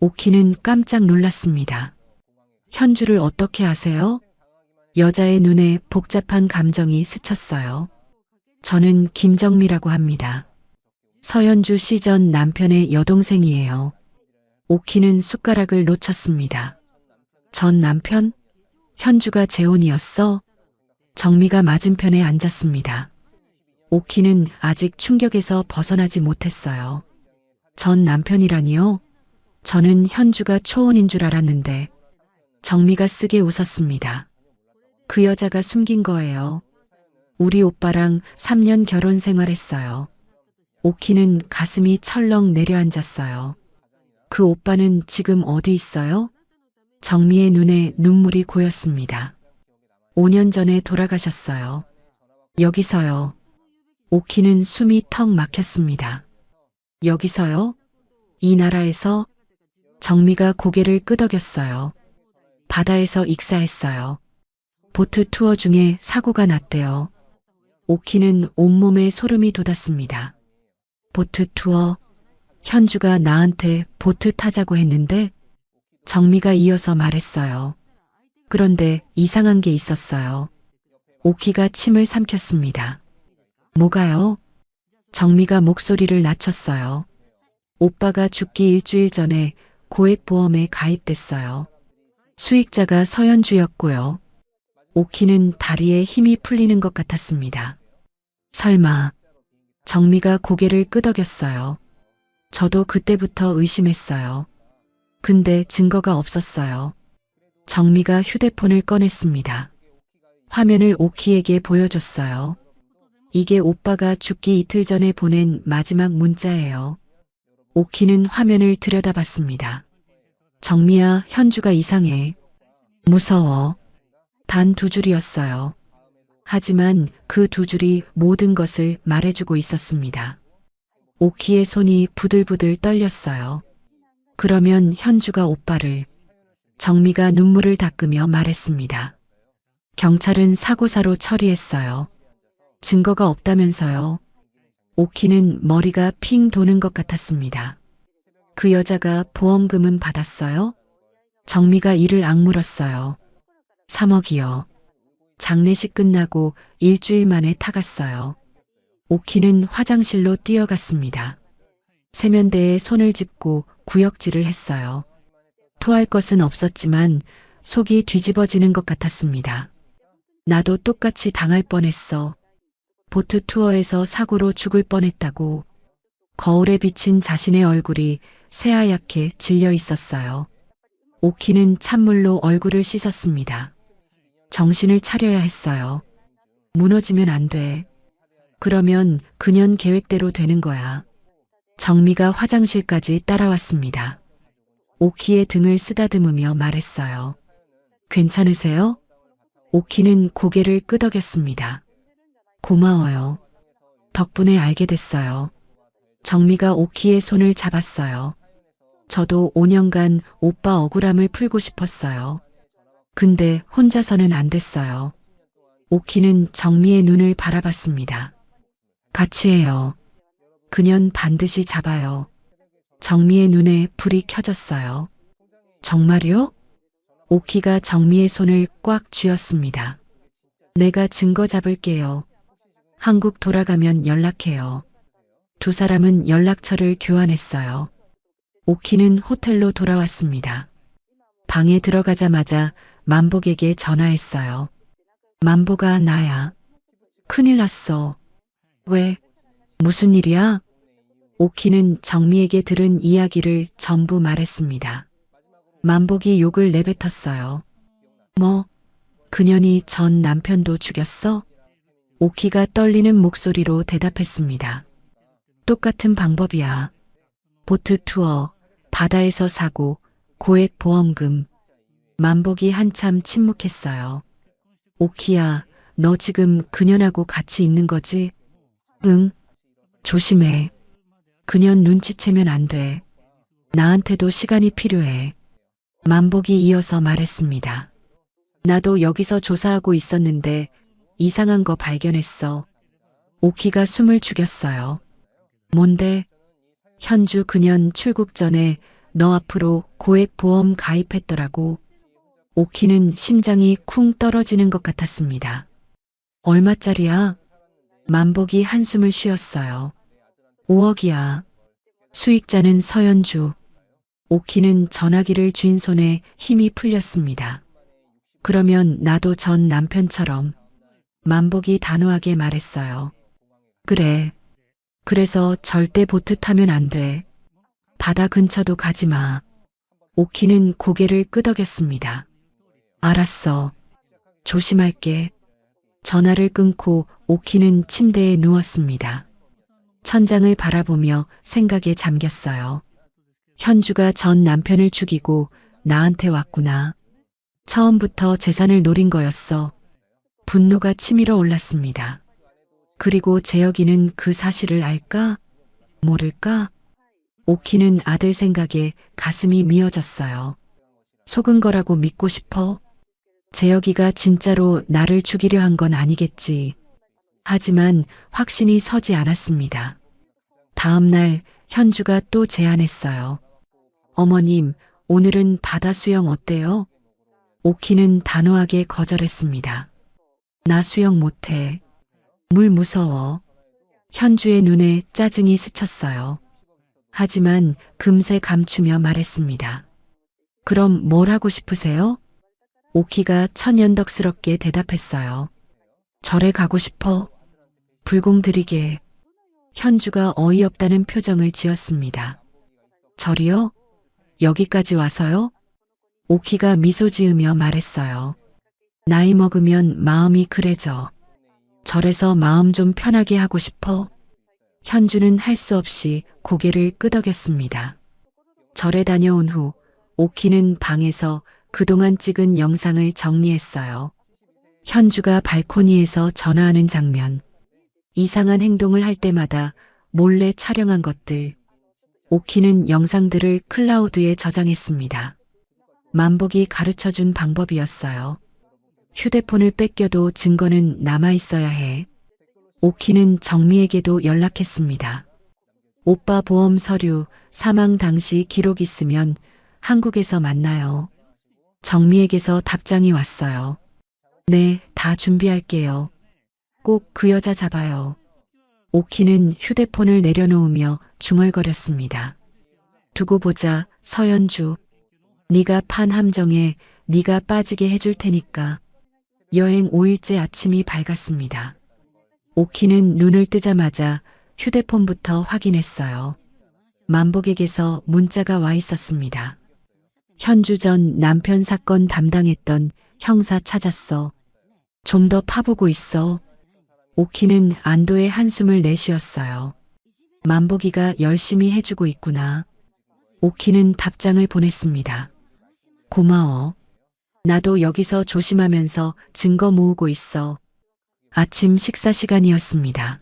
오키는 깜짝 놀랐습니다. 현주를 어떻게 아세요? 여자의 눈에 복잡한 감정이 스쳤어요. 저는 김정미라고 합니다. 서현주 씨 전 남편의 여동생이에요. 오키는 숟가락을 놓쳤습니다. 전 남편? 현주가 재혼이었어? 정미가 맞은편에 앉았습니다. 오키는 아직 충격에서 벗어나지 못했어요. 전 남편이라니요? 저는 현주가 초혼인 줄 알았는데. 정미가 쓰게 웃었습니다. 그 여자가 숨긴 거예요. 우리 오빠랑 3년 결혼 생활했어요. 오키는 가슴이 철렁 내려앉았어요. 그 오빠는 지금 어디 있어요? 정미의 눈에 눈물이 고였습니다. 5년 전에 돌아가셨어요. 여기서요. 오키는 숨이 턱 막혔습니다. 여기서요? 이 나라에서? 정미가 고개를 끄덕였어요. 바다에서 익사했어요. 보트 투어 중에 사고가 났대요. 오키는 온몸에 소름이 돋았습니다. 보트 투어? 현주가 나한테 보트 타자고 했는데 정미가 이어서 말했어요. 그런데 이상한 게 있었어요. 오키가 침을 삼켰습니다. 뭐가요? 정미가 목소리를 낮췄어요. 오빠가 죽기 일주일 전에 고액보험에 가입됐어요. 수익자가 서현주였고요. 오키는 다리에 힘이 풀리는 것 같았습니다. 설마 정미가 고개를 끄덕였어요. 저도 그때부터 의심했어요. 근데 증거가 없었어요. 정미가 휴대폰을 꺼냈습니다. 화면을 오키에게 보여줬어요. 이게 오빠가 죽기 이틀 전에 보낸 마지막 문자예요. 오키는 화면을 들여다봤습니다. 정미야, 현주가 이상해. 무서워. 단 2줄이었어요. 하지만 그 2줄이 모든 것을 말해주고 있었습니다. 오키의 손이 부들부들 떨렸어요. 그러면 현주가 오빠를. 정미가 눈물을 닦으며 말했습니다. 경찰은 사고사로 처리했어요. 증거가 없다면서요. 오키는 머리가 핑 도는 것 같았습니다. 그 여자가 보험금은 받았어요? 정미가 이를 악물었어요. 3억이요. 장례식 끝나고 일주일 만에 타갔어요. 오키는 화장실로 뛰어갔습니다. 세면대에 손을 짚고 구역질을 했어요. 토할 것은 없었지만 속이 뒤집어지는 것 같았습니다. 나도 똑같이 당할 뻔했어. 보트 투어에서 사고로 죽을 뻔했다고. 거울에 비친 자신의 얼굴이 새하얗게 질려 있었어요. 오키는 찬물로 얼굴을 씻었습니다. 정신을 차려야 했어요. 무너지면 안 돼. 그러면 그년 계획대로 되는 거야. 정미가 화장실까지 따라왔습니다. 오키의 등을 쓰다듬으며 말했어요. 괜찮으세요? 오키는 고개를 끄덕였습니다. 고마워요. 덕분에 알게 됐어요. 정미가 오키의 손을 잡았어요. 저도 5년간 오빠 억울함을 풀고 싶었어요. 근데 혼자서는 안 됐어요. 오키는 정미의 눈을 바라봤습니다. 같이 해요. 그년 반드시 잡아요. 정미의 눈에 불이 켜졌어요. 정말요? 오키가 정미의 손을 꽉 쥐었습니다. 내가 증거 잡을게요. 한국 돌아가면 연락해요. 2 사람은 연락처를 교환했어요. 오키는 호텔로 돌아왔습니다. 방에 들어가자마자 만복에게 전화했어요. 만복아, 나야. 큰일 났어. 왜? 무슨 일이야? 오키는 정미에게 들은 이야기를 전부 말했습니다. 만복이 욕을 내뱉었어요. 뭐? 그년이 전 남편도 죽였어? 오키가 떨리는 목소리로 대답했습니다. 똑같은 방법이야. 보트 투어, 바다에서 사고, 고액 보험금. 만복이 한참 침묵했어요. 오키야, 너 지금 그년하고 같이 있는 거지? 응. 조심해. 그년 눈치채면 안 돼. 나한테도 시간이 필요해. 만복이 이어서 말했습니다. 나도 여기서 조사하고 있었는데 이상한 거 발견했어. 오키가 숨을 죽였어요. 뭔데? 현주 그년 출국 전에 너 앞으로 고액 보험 가입했더라고. 오키는 심장이 쿵 떨어지는 것 같았습니다. 얼마짜리야? 만복이 한숨을 쉬었어요. 5억이야. 수익자는 서현주. 오키는 전화기를 쥔 손에 힘이 풀렸습니다. 그러면 나도 전 남편처럼. 만복이 단호하게 말했어요. 그래. 그래서 절대 보트 타면 안 돼. 바다 근처도 가지 마. 오키는 고개를 끄덕였습니다. 알았어. 조심할게. 전화를 끊고 오키는 침대에 누웠습니다. 천장을 바라보며 생각에 잠겼어요. 현주가 전 남편을 죽이고 나한테 왔구나. 처음부터 재산을 노린 거였어. 분노가 치밀어 올랐습니다. 그리고 재혁이는 그 사실을 알까? 모를까? 오키는 아들 생각에 가슴이 미어졌어요. 속은 거라고 믿고 싶어? 재혁이가 진짜로 나를 죽이려 한 건 아니겠지. 하지만 확신이 서지 않았습니다. 다음 날 현주가 또 제안했어요. 어머님, 오늘은 바다 수영 어때요? 오키는 단호하게 거절했습니다. 나 수영 못해. 물 무서워. 현주의 눈에 짜증이 스쳤어요. 하지만 금세 감추며 말했습니다. 그럼 뭘 하고 싶으세요? 오키가 천연덕스럽게 대답했어요. 절에 가고 싶어. 불공 드리게. 현주가 어이없다는 표정을 지었습니다. 절이요? 여기까지 와서요? 오키가 미소 지으며 말했어요. 나이 먹으면 마음이 그래져. 절에서 마음 좀 편하게 하고 싶어. 현주는 할 수 없이 고개를 끄덕였습니다. 절에 다녀온 후 오키는 방에서 그동안 찍은 영상을 정리했어요. 현주가 발코니에서 전화하는 장면, 이상한 행동을 할 때마다 몰래 촬영한 것들. 오키는 영상들을 클라우드에 저장했습니다. 만복이 가르쳐준 방법이었어요. 휴대폰을 뺏겨도 증거는 남아있어야 해. 오키는 정미에게도 연락했습니다. 오빠 보험 서류, 사망 당시 기록 있으면 한국에서 만나요. 정미에게서 답장이 왔어요. 네, 다 준비할게요. 꼭 그 여자 잡아요. 오키는 휴대폰을 내려놓으며 중얼거렸습니다. 두고 보자, 서연주. 네가 판 함정에 네가 빠지게 해줄 테니까. 여행 5일째 아침이 밝았습니다. 오키는 눈을 뜨자마자 휴대폰부터 확인했어요. 만복에게서 문자가 와 있었습니다. 현주 전 남편 사건 담당했던 형사 찾았어. 좀 더 파보고 있어. 오키는 안도의 한숨을 내쉬었어요. 만복이가 열심히 해주고 있구나. 오키는 답장을 보냈습니다. 고마워. 나도 여기서 조심하면서 증거 모으고 있어. 아침 식사 시간이었습니다.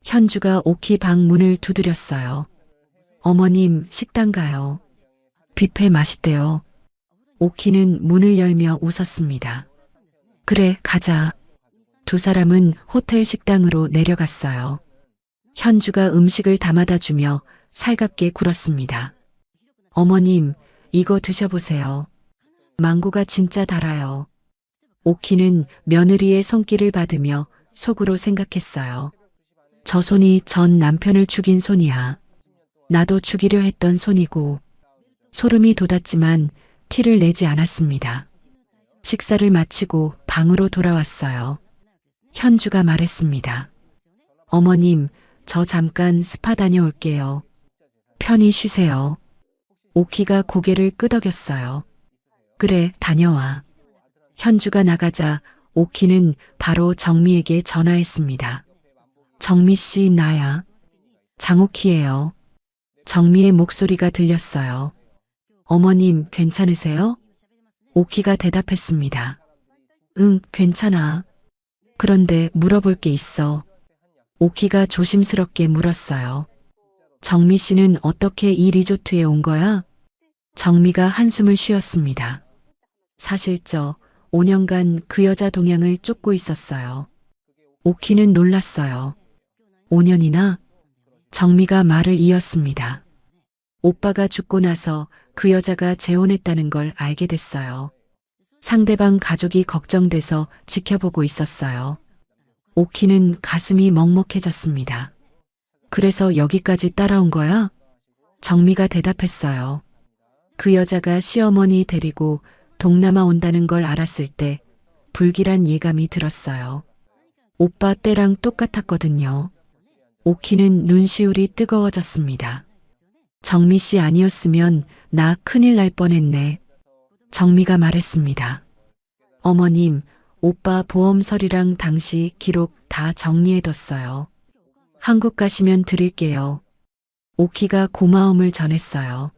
현주가 오키 방 문을 두드렸어요. 어머님, 식당 가요. 뷔페 맛있대요. 오키는 문을 열며 웃었습니다. 그래, 가자. 두 사람은 호텔 식당으로 내려갔어요. 현주가 음식을 담아다 주며 살갑게 굴었습니다. 어머님, 이거 드셔보세요. 망고가 진짜 달아요. 오키는 며느리의 손길을 받으며 속으로 생각했어요. 저 손이 전 남편을 죽인 손이야. 나도 죽이려 했던 손이고. 소름이 돋았지만 티를 내지 않았습니다. 식사를 마치고 방으로 돌아왔어요. 현주가 말했습니다. 어머님, 저 잠깐 스파 다녀올게요. 편히 쉬세요. 오키가 고개를 끄덕였어요. 그래, 다녀와. 현주가 나가자 오키는 바로 정미에게 전화했습니다. 정미 씨, 나야. 장오키예요. 정미의 목소리가 들렸어요. 어머님, 괜찮으세요? 오키가 대답했습니다. 응, 괜찮아. 그런데 물어볼 게 있어. 오키가 조심스럽게 물었어요. 정미 씨는 어떻게 이 리조트에 온 거야? 정미가 한숨을 쉬었습니다. 사실 저 5년간 그 여자 동향을 쫓고 있었어요. 오키는 놀랐어요. 5년이나? 정미가 말을 이었습니다. 오빠가 죽고 나서 그 여자가 재혼했다는 걸 알게 됐어요. 상대방 가족이 걱정돼서 지켜보고 있었어요. 오키는 가슴이 먹먹해졌습니다. 그래서 여기까지 따라온 거야? 정미가 대답했어요. 그 여자가 시어머니 데리고 동남아 온다는 걸 알았을 때 불길한 예감이 들었어요. 오빠 때랑 똑같았거든요. 오키는 눈시울이 뜨거워졌습니다. 정미 씨 아니었으면 나 큰일 날 뻔했네. 정미가 말했습니다. 어머님, 오빠 보험서류랑 당시 기록 다 정리해뒀어요. 한국 가시면 드릴게요. 오키가 고마움을 전했어요.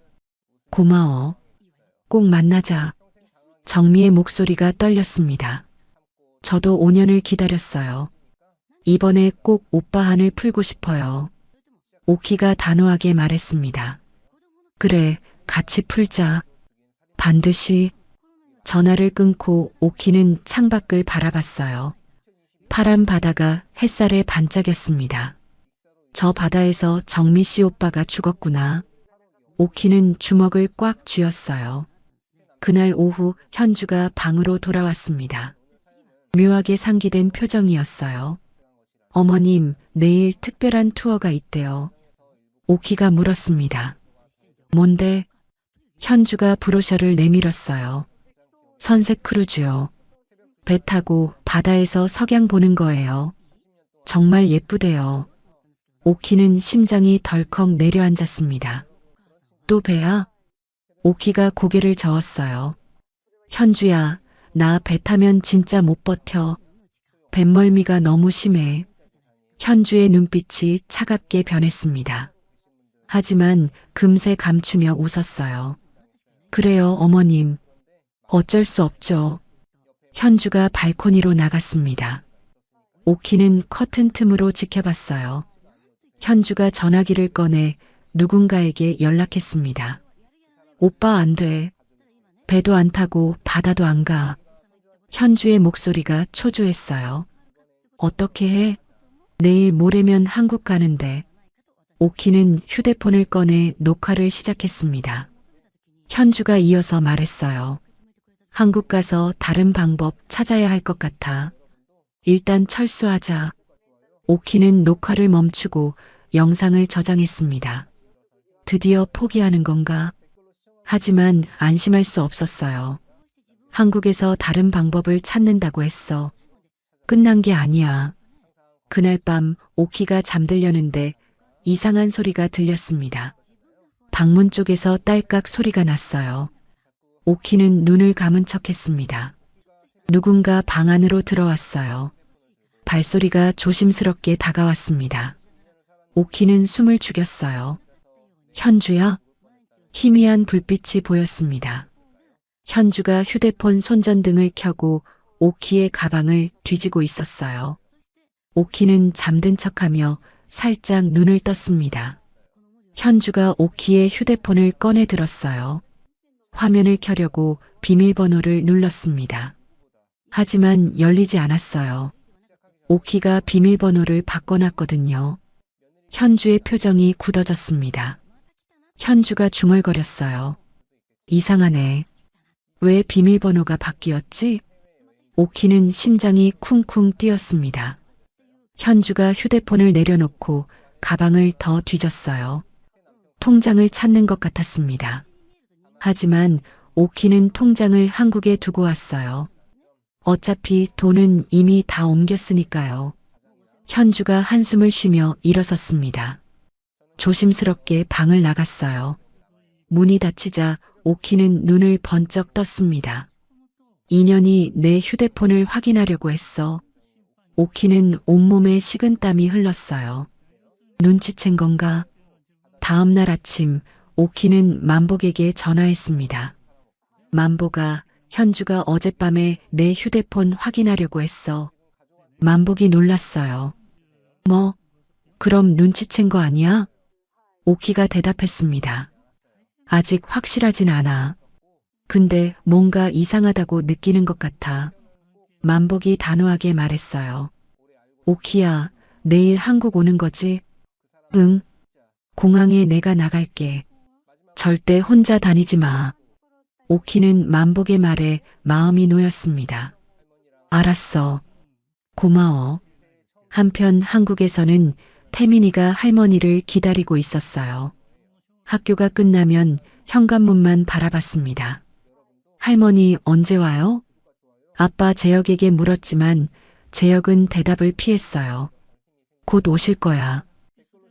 고마워. 꼭 만나자. 정미의 목소리가 떨렸습니다. 저도 5년을 기다렸어요. 이번에 꼭 오빠 한을 풀고 싶어요. 오키가 단호하게 말했습니다. 그래, 같이 풀자. 반드시. 전화를 끊고 오키는 창밖을 바라봤어요. 파란 바다가 햇살에 반짝였습니다. 저 바다에서 정미 씨 오빠가 죽었구나. 오키는 주먹을 꽉 쥐었어요. 그날 오후 현주가 방으로 돌아왔습니다. 묘하게 상기된 표정이었어요. 어머님, 내일 특별한 투어가 있대요. 오키가 물었습니다. 뭔데? 현주가 브로셔를 내밀었어요. 선색 크루즈요. 배 타고 바다에서 석양 보는 거예요. 정말 예쁘대요. 오키는 심장이 덜컥 내려앉았습니다. 또 배야? 오키가 고개를 저었어요. 현주야, 나 배 타면 진짜 못 버텨. 뱃멀미가 너무 심해. 현주의 눈빛이 차갑게 변했습니다. 하지만 금세 감추며 웃었어요. 그래요, 어머님. 어쩔 수 없죠. 현주가 발코니로 나갔습니다. 오키는 커튼 틈으로 지켜봤어요. 현주가 전화기를 꺼내 누군가에게 연락했습니다. 오빠 안 돼. 배도 안 타고 바다도 안 가. 현주의 목소리가 초조했어요. 어떻게 해? 내일 모레면 한국 가는데. 오키는 휴대폰을 꺼내 녹화를 시작했습니다. 현주가 이어서 말했어요. 한국 가서 다른 방법 찾아야 할 것 같아. 일단 철수하자. 오키는 녹화를 멈추고 영상을 저장했습니다. 드디어 포기하는 건가? 하지만 안심할 수 없었어요. 한국에서 다른 방법을 찾는다고 했어. 끝난 게 아니야. 그날 밤 오키가 잠들려는데 이상한 소리가 들렸습니다. 방문 쪽에서 딸깍 소리가 났어요. 오키는 눈을 감은 척했습니다. 누군가 방 안으로 들어왔어요. 발소리가 조심스럽게 다가왔습니다. 오키는 숨을 죽였어요. 현주야? 희미한 불빛이 보였습니다. 현주가 휴대폰 손전등을 켜고 오키의 가방을 뒤지고 있었어요. 오키는 잠든 척하며 살짝 눈을 떴습니다. 현주가 오키의 휴대폰을 꺼내 들었어요. 화면을 켜려고 비밀번호를 눌렀습니다. 하지만 열리지 않았어요. 오키가 비밀번호를 바꿔놨거든요. 현주의 표정이 굳어졌습니다. 현주가 중얼거렸어요. 이상하네. 왜 비밀번호가 바뀌었지? 오키는 심장이 쿵쿵 뛰었습니다. 현주가 휴대폰을 내려놓고 가방을 더 뒤졌어요. 통장을 찾는 것 같았습니다. 하지만 오키는 통장을 한국에 두고 왔어요. 어차피 돈은 이미 다 옮겼으니까요. 현주가 한숨을 쉬며 일어섰습니다. 조심스럽게 방을 나갔어요. 문이 닫히자 오키는 눈을 번쩍 떴습니다. 인연이 내 휴대폰을 확인하려고 했어. 오키는 온몸에 식은땀이 흘렀어요. 눈치챈 건가? 다음 날 아침 오키는 만복에게 전화했습니다. 만복아, 현주가 어젯밤에 내 휴대폰 확인하려고 했어. 만복이 놀랐어요. 뭐? 그럼 눈치챈 거 아니야? 오키가 대답했습니다. 아직 확실하진 않아. 근데 뭔가 이상하다고 느끼는 것 같아. 만복이 단호하게 말했어요. 오키야, 내일 한국 오는 거지? 응. 공항에 내가 나갈게. 절대 혼자 다니지 마. 오키는 만복의 말에 마음이 놓였습니다. 알았어. 고마워. 한편 한국에서는 태민이가 할머니를 기다리고 있었어요. 학교가 끝나면 현관문만 바라봤습니다. 할머니 언제 와요? 아빠 재혁에게 물었지만 재혁은 대답을 피했어요. 곧 오실 거야.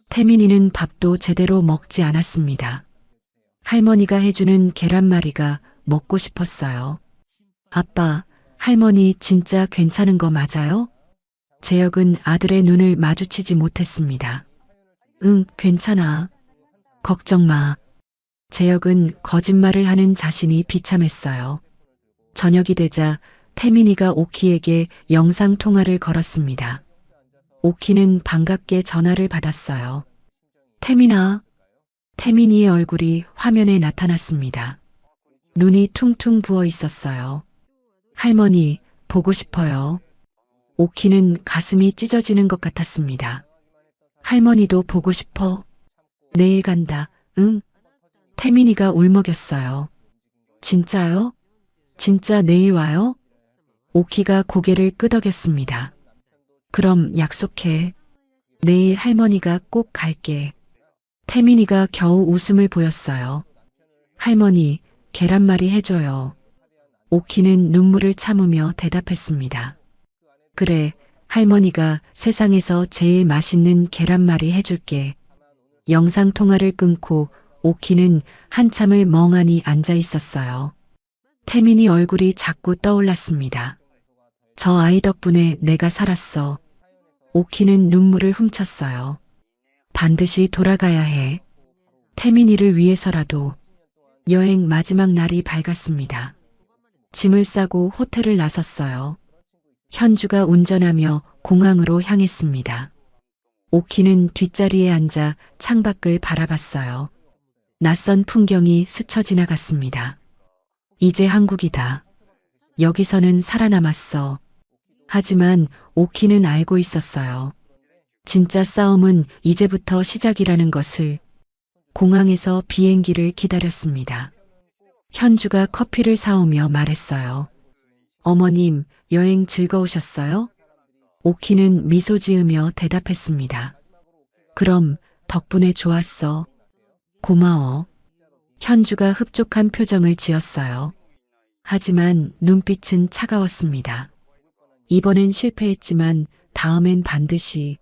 태민이는 밥도 제대로 먹지 않았습니다. 할머니가 해주는 계란말이가 먹고 싶었어요. 아빠, 할머니 진짜 괜찮은 거 맞아요? 재혁은 아들의 눈을 마주치지 못했습니다. 응, 괜찮아. 걱정 마. 재혁은 거짓말을 하는 자신이 비참했어요. 저녁이 되자 태민이가 오키에게 영상통화를 걸었습니다. 오키는 반갑게 전화를 받았어요. 태민아. 태민이의 얼굴이 화면에 나타났습니다. 눈이 퉁퉁 부어 있었어요. 할머니, 보고 싶어요. 오키는 가슴이 찢어지는 것 같았습니다. 할머니도 보고 싶어. 내일 간다. 응. 태민이가 울먹였어요. 진짜요? 진짜 내일 와요? 오키가 고개를 끄덕였습니다. 그럼 약속해. 내일 할머니가 꼭 갈게. 태민이가 겨우 웃음을 보였어요. 할머니, 계란말이 해줘요. 오키는 눈물을 참으며 대답했습니다. 그래, 할머니가 세상에서 제일 맛있는 계란말이 해줄게. 영상 통화를 끊고 오키는 한참을 멍하니 앉아 있었어요. 태민이 얼굴이 자꾸 떠올랐습니다. 저 아이 덕분에 내가 살았어. 오키는 눈물을 훔쳤어요. 반드시 돌아가야 해. 태민이를 위해서라도. 여행 마지막 날이 밝았습니다. 짐을 싸고 호텔을 나섰어요. 현주가 운전하며 공항으로 향했습니다. 오키는 뒷자리에 앉아 창밖을 바라봤어요. 낯선 풍경이 스쳐 지나갔습니다. 이제 한국이다. 여기서는 살아남았어. 하지만 오키는 알고 있었어요. 진짜 싸움은 이제부터 시작이라는 것을. 공항에서 비행기를 기다렸습니다. 현주가 커피를 사오며 말했어요. 어머님, 여행 즐거우셨어요? 오키는 미소 지으며 대답했습니다. 그럼 덕분에 좋았어. 고마워. 현주가 흡족한 표정을 지었어요. 하지만 눈빛은 차가웠습니다. 이번엔 실패했지만 다음엔 반드시.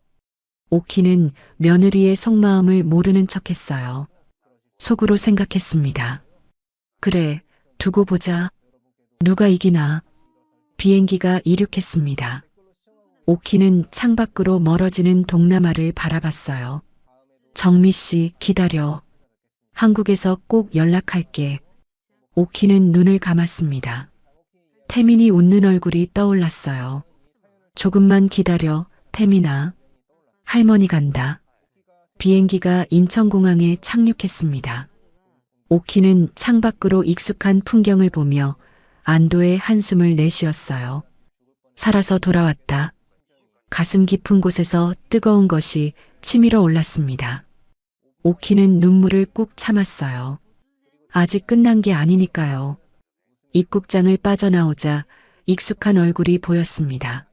오키는 며느리의 속마음을 모르는 척했어요. 속으로 생각했습니다. 그래, 두고 보자. 누가 이기나. 비행기가 이륙했습니다. 오키는 창밖으로 멀어지는 동남아를 바라봤어요. 정미 씨, 기다려. 한국에서 꼭 연락할게. 오키는 눈을 감았습니다. 태민이 웃는 얼굴이 떠올랐어요. 조금만 기다려, 태민아. 할머니 간다. 비행기가 인천공항에 착륙했습니다. 오키는 창밖으로 익숙한 풍경을 보며 안도의 한숨을 내쉬었어요. 살아서 돌아왔다. 가슴 깊은 곳에서 뜨거운 것이 치밀어 올랐습니다. 오키는 눈물을 꾹 참았어요. 아직 끝난 게 아니니까요. 입국장을 빠져나오자 익숙한 얼굴이 보였습니다.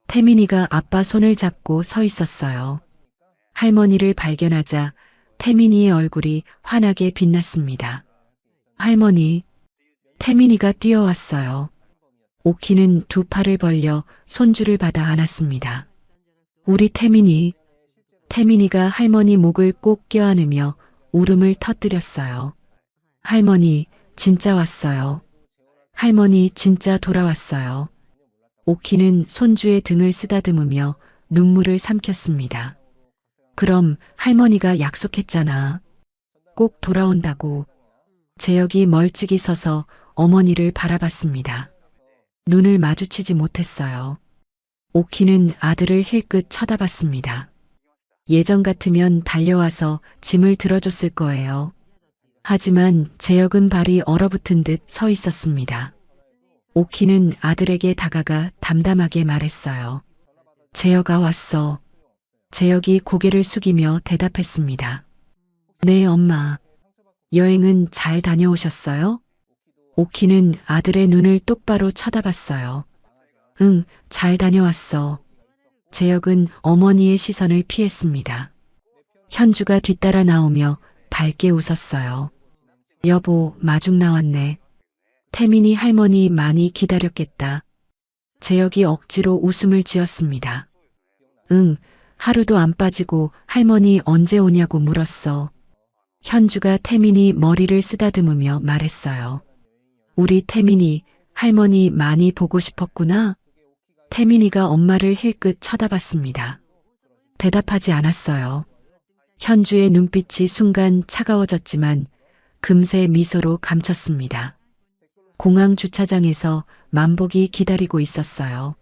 태민이가 아빠 손을 잡고 서 있었어요. 할머니를 발견하자 태민이의 얼굴이 환하게 빛났습니다. 할머니. 태민이가 뛰어왔어요. 오키는 두 팔을 벌려 손주를 받아 안았습니다. 우리 태민이. 태민이가 할머니 목을 꼭 껴안으며 울음을 터뜨렸어요. 할머니, 진짜 왔어요. 할머니, 진짜 돌아왔어요. 오키는 손주의 등을 쓰다듬으며 눈물을 삼켰습니다. 그럼 할머니가 약속했잖아. 꼭 돌아온다고. 재혁이 멀찍이 서서 어머니를 바라봤습니다. 눈을 마주치지 못했어요. 오키는 아들을 힐끗 쳐다봤습니다. 예전 같으면 달려와서 짐을 들어줬을 거예요. 하지만 재혁은 발이 얼어붙은 듯 서 있었습니다. 오키는 아들에게 다가가 담담하게 말했어요. 재혁아 왔어. 재혁이 고개를 숙이며 대답했습니다. 네, 엄마. 여행은 잘 다녀오셨어요? 오키는 아들의 눈을 똑바로 쳐다봤어요. 응, 잘 다녀왔어. 재혁은 어머니의 시선을 피했습니다. 현주가 뒤따라 나오며 밝게 웃었어요. 여보, 마중 나왔네. 태민이 할머니 많이 기다렸겠다. 재혁이 억지로 웃음을 지었습니다. 응, 하루도 안 빠지고 할머니 언제 오냐고 물었어. 현주가 태민이 머리를 쓰다듬으며 말했어요. 우리 태민이 할머니 많이 보고 싶었구나. 태민이가 엄마를 힐끗 쳐다봤습니다. 대답하지 않았어요. 현주의 눈빛이 순간 차가워졌지만 금세 미소로 감췄습니다. 공항 주차장에서 만복이 기다리고 있었어요.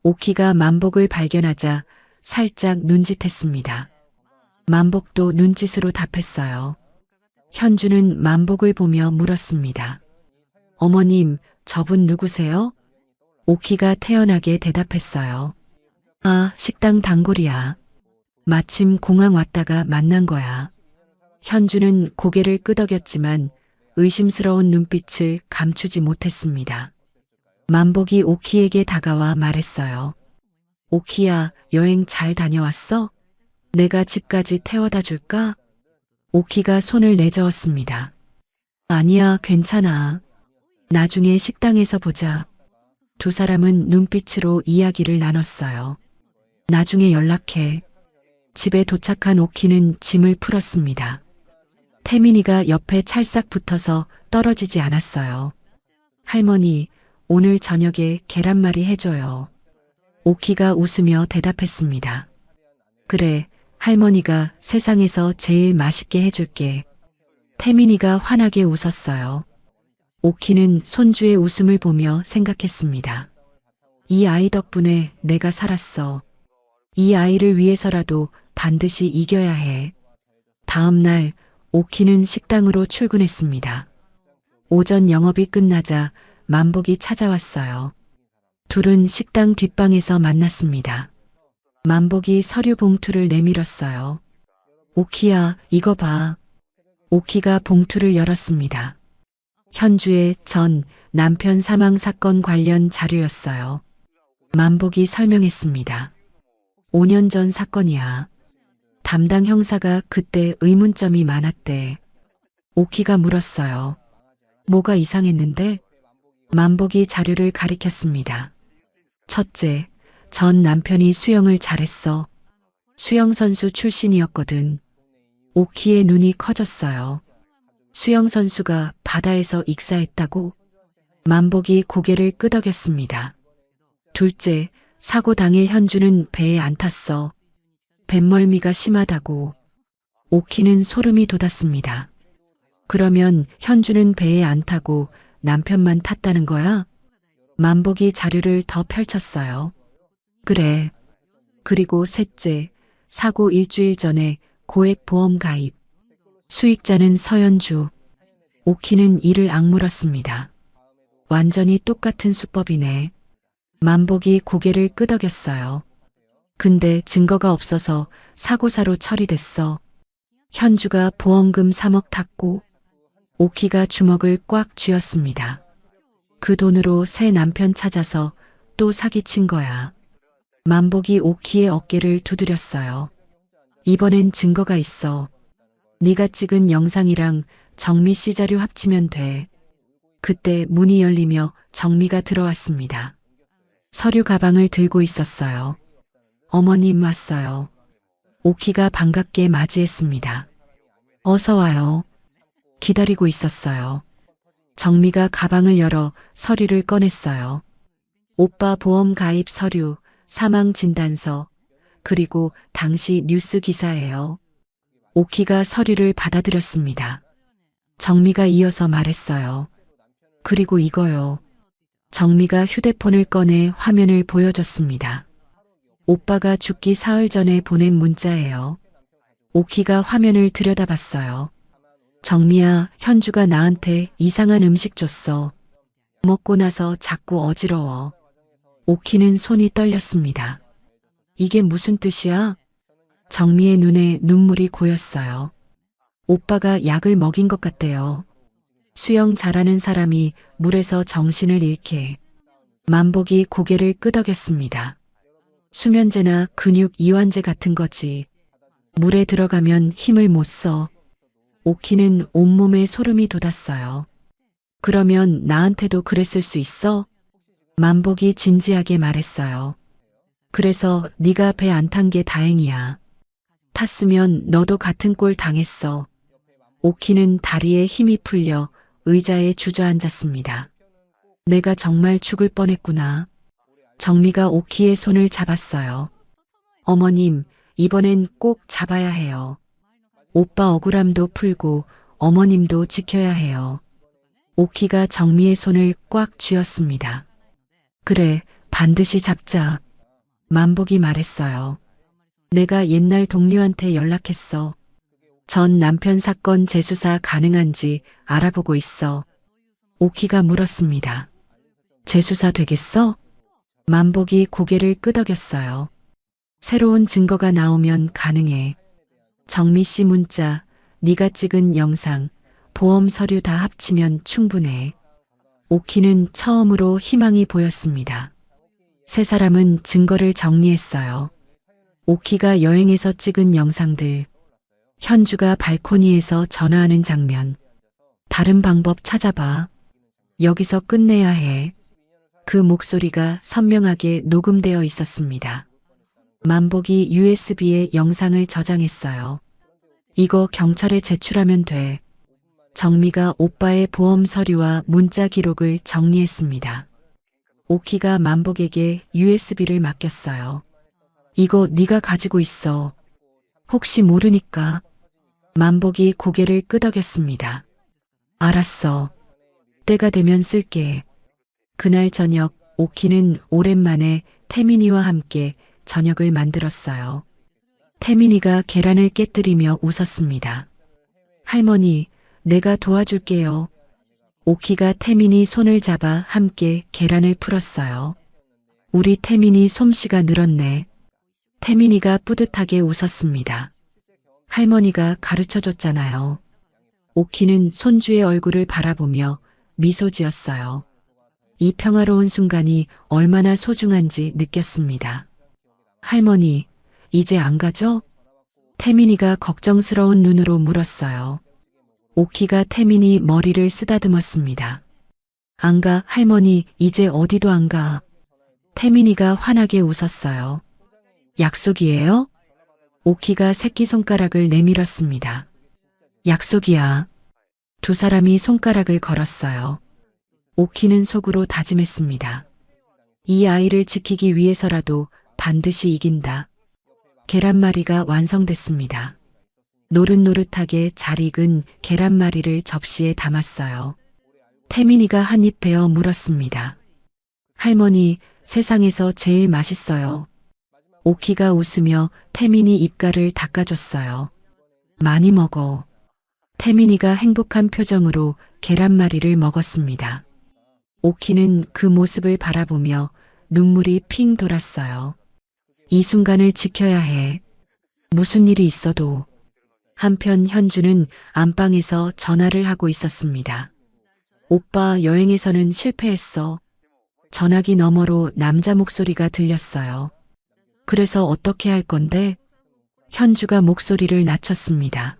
오키가 만복을 발견하자 살짝 눈짓했습니다. 만복도 눈짓으로 답했어요. 현주는 만복을 보며 물었습니다. 어머님, 저분 누구세요? 오키가 태연하게 대답했어요. 아, 식당 단골이야. 마침 공항 왔다가 만난 거야. 현주는 고개를 끄덕였지만 의심스러운 눈빛을 감추지 못했습니다. 만복이 오키에게 다가와 말했어요. 오키야, 여행 잘 다녀왔어? 내가 집까지 태워다 줄까? 오키가 손을 내저었습니다. 아니야, 괜찮아. 나중에 식당에서 보자. 두 사람은 눈빛으로 이야기를 나눴어요. 나중에 연락해. 집에 도착한 오키는 짐을 풀었습니다. 태민이가 옆에 찰싹 붙어서 떨어지지 않았어요. 할머니, 오늘 저녁에 계란말이 해줘요. 오키가 웃으며 대답했습니다. 그래, 할머니가 세상에서 제일 맛있게 해줄게. 태민이가 환하게 웃었어요. 오키는 손주의 웃음을 보며 생각했습니다. 이 아이 덕분에 내가 살았어. 이 아이를 위해서라도 반드시 이겨야 해. 다음 날 오키는 식당으로 출근했습니다. 오전 영업이 끝나자 만복이 찾아왔어요. 둘은 식당 뒷방에서 만났습니다. 만복이 서류 봉투를 내밀었어요. 오키야, 이거 봐. 오키가 봉투를 열었습니다. 현주의 전 남편 사망 사건 관련 자료였어요. 만복이 설명했습니다. 5년 전 사건이야. 담당 형사가 그때 의문점이 많았대. 오키가 물었어요. 뭐가 이상했는데? 만복이 자료를 가리켰습니다. 첫째, 전 남편이 수영을 잘했어. 수영선수 출신이었거든. 오키의 눈이 커졌어요. 수영선수가 바다에서 익사했다고? 만복이 고개를 끄덕였습니다. 둘째, 사고 당일 현주는 배에 안 탔어. 뱃멀미가 심하다고. 오키는 소름이 돋았습니다. 그러면 현주는 배에 안 타고 남편만 탔다는 거야? 만복이 자료를 더 펼쳤어요. 그래. 그리고 셋째, 사고 일주일 전에 고액 보험 가입. 수익자는 서현주. 오키는 이를 악물었습니다. 완전히 똑같은 수법이네. 만복이 고개를 끄덕였어요. 근데 증거가 없어서 사고사로 처리됐어. 현주가 보험금 3억 탔고 오키가 주먹을 꽉 쥐었습니다. 그 돈으로 새 남편 찾아서 또 사기친 거야. 만복이 오키의 어깨를 두드렸어요. 이번엔 증거가 있어. 네가 찍은 영상이랑 정미 씨 자료 합치면 돼. 그때 문이 열리며 정미가 들어왔습니다. 서류 가방을 들고 있었어요. 어머님 왔어요. 오키가 반갑게 맞이했습니다. 어서 와요. 기다리고 있었어요. 정미가 가방을 열어 서류를 꺼냈어요. 오빠 보험 가입 서류, 사망 진단서, 그리고 당시 뉴스 기사예요. 오키가 서류를 받아들였습니다. 정미가 이어서 말했어요. 그리고 이거요. 정미가 휴대폰을 꺼내 화면을 보여줬습니다. 오빠가 죽기 사흘 전에 보낸 문자예요. 오키가 화면을 들여다봤어요. 정미야, 현주가 나한테 이상한 음식 줬어. 먹고 나서 자꾸 어지러워. 오키는 손이 떨렸습니다. 이게 무슨 뜻이야? 정미의 눈에 눈물이 고였어요. 오빠가 약을 먹인 것 같대요. 수영 잘하는 사람이 물에서 정신을 잃게. 만복이 고개를 끄덕였습니다. 수면제나 근육 이완제 같은 거지. 물에 들어가면 힘을 못 써. 오키는 온몸에 소름이 돋았어요. 그러면 나한테도 그랬을 수 있어? 만복이 진지하게 말했어요. 그래서 네가 배 안 탄 게 다행이야. 탔으면 너도 같은 꼴 당했어. 오키는 다리에 힘이 풀려 의자에 주저앉았습니다. 내가 정말 죽을 뻔했구나. 정미가 오키의 손을 잡았어요. 어머님, 이번엔 꼭 잡아야 해요. 오빠 억울함도 풀고 어머님도 지켜야 해요. 오키가 정미의 손을 꽉 쥐었습니다. 그래, 반드시 잡자. 만복이 말했어요. 내가 옛날 동료한테 연락했어. 전 남편 사건 재수사 가능한지 알아보고 있어. 오키가 물었습니다. 재수사 되겠어? 만복이 고개를 끄덕였어요. 새로운 증거가 나오면 가능해. 정미 씨 문자, 네가 찍은 영상, 보험 서류 다 합치면 충분해. 오키는 처음으로 희망이 보였습니다. 세 사람은 증거를 정리했어요. 오키가 여행에서 찍은 영상들, 현주가 발코니에서 전화하는 장면. 다른 방법 찾아봐. 여기서 끝내야 해. 그 목소리가 선명하게 녹음되어 있었습니다. 만복이 USB에 영상을 저장했어요. 이거 경찰에 제출하면 돼. 정미가 오빠의 보험 서류와 문자 기록을 정리했습니다. 오키가 만복에게 USB를 맡겼어요. 이거 네가 가지고 있어. 혹시 모르니까. 만복이 고개를 끄덕였습니다. 알았어. 때가 되면 쓸게. 그날 저녁 오키는 오랜만에 태민이와 함께 저녁을 만들었어요. 태민이가 계란을 깨뜨리며 웃었습니다. 할머니, 내가 도와줄게요. 오키가 태민이 손을 잡아 함께 계란을 풀었어요. 우리 태민이 솜씨가 늘었네. 태민이가 뿌듯하게 웃었습니다. 할머니가 가르쳐줬잖아요. 오키는 손주의 얼굴을 바라보며 미소 지었어요. 이 평화로운 순간이 얼마나 소중한지 느꼈습니다. 할머니, 이제 안 가죠? 태민이가 걱정스러운 눈으로 물었어요. 오키가 태민이 머리를 쓰다듬었습니다. 안 가, 할머니, 이제 어디도 안 가. 태민이가 환하게 웃었어요. 약속이에요? 오키가 새끼손가락을 내밀었습니다. 약속이야. 두 사람이 손가락을 걸었어요. 오키는 속으로 다짐했습니다. 이 아이를 지키기 위해서라도 반드시 이긴다. 계란말이가 완성됐습니다. 노릇노릇하게 잘 익은 계란말이를 접시에 담았어요. 태민이가 한 입 베어 물었습니다. 할머니, 세상에서 제일 맛있어요. 오키가 웃으며 태민이 입가를 닦아줬어요. 많이 먹어. 태민이가 행복한 표정으로 계란말이를 먹었습니다. 오키는 그 모습을 바라보며 눈물이 핑 돌았어요. 이 순간을 지켜야 해. 무슨 일이 있어도. 한편 현주는 안방에서 전화를 하고 있었습니다. 오빠, 여행에서는 실패했어. 전화기 너머로 남자 목소리가 들렸어요. 그래서 어떻게 할 건데? 현주가 목소리를 낮췄습니다.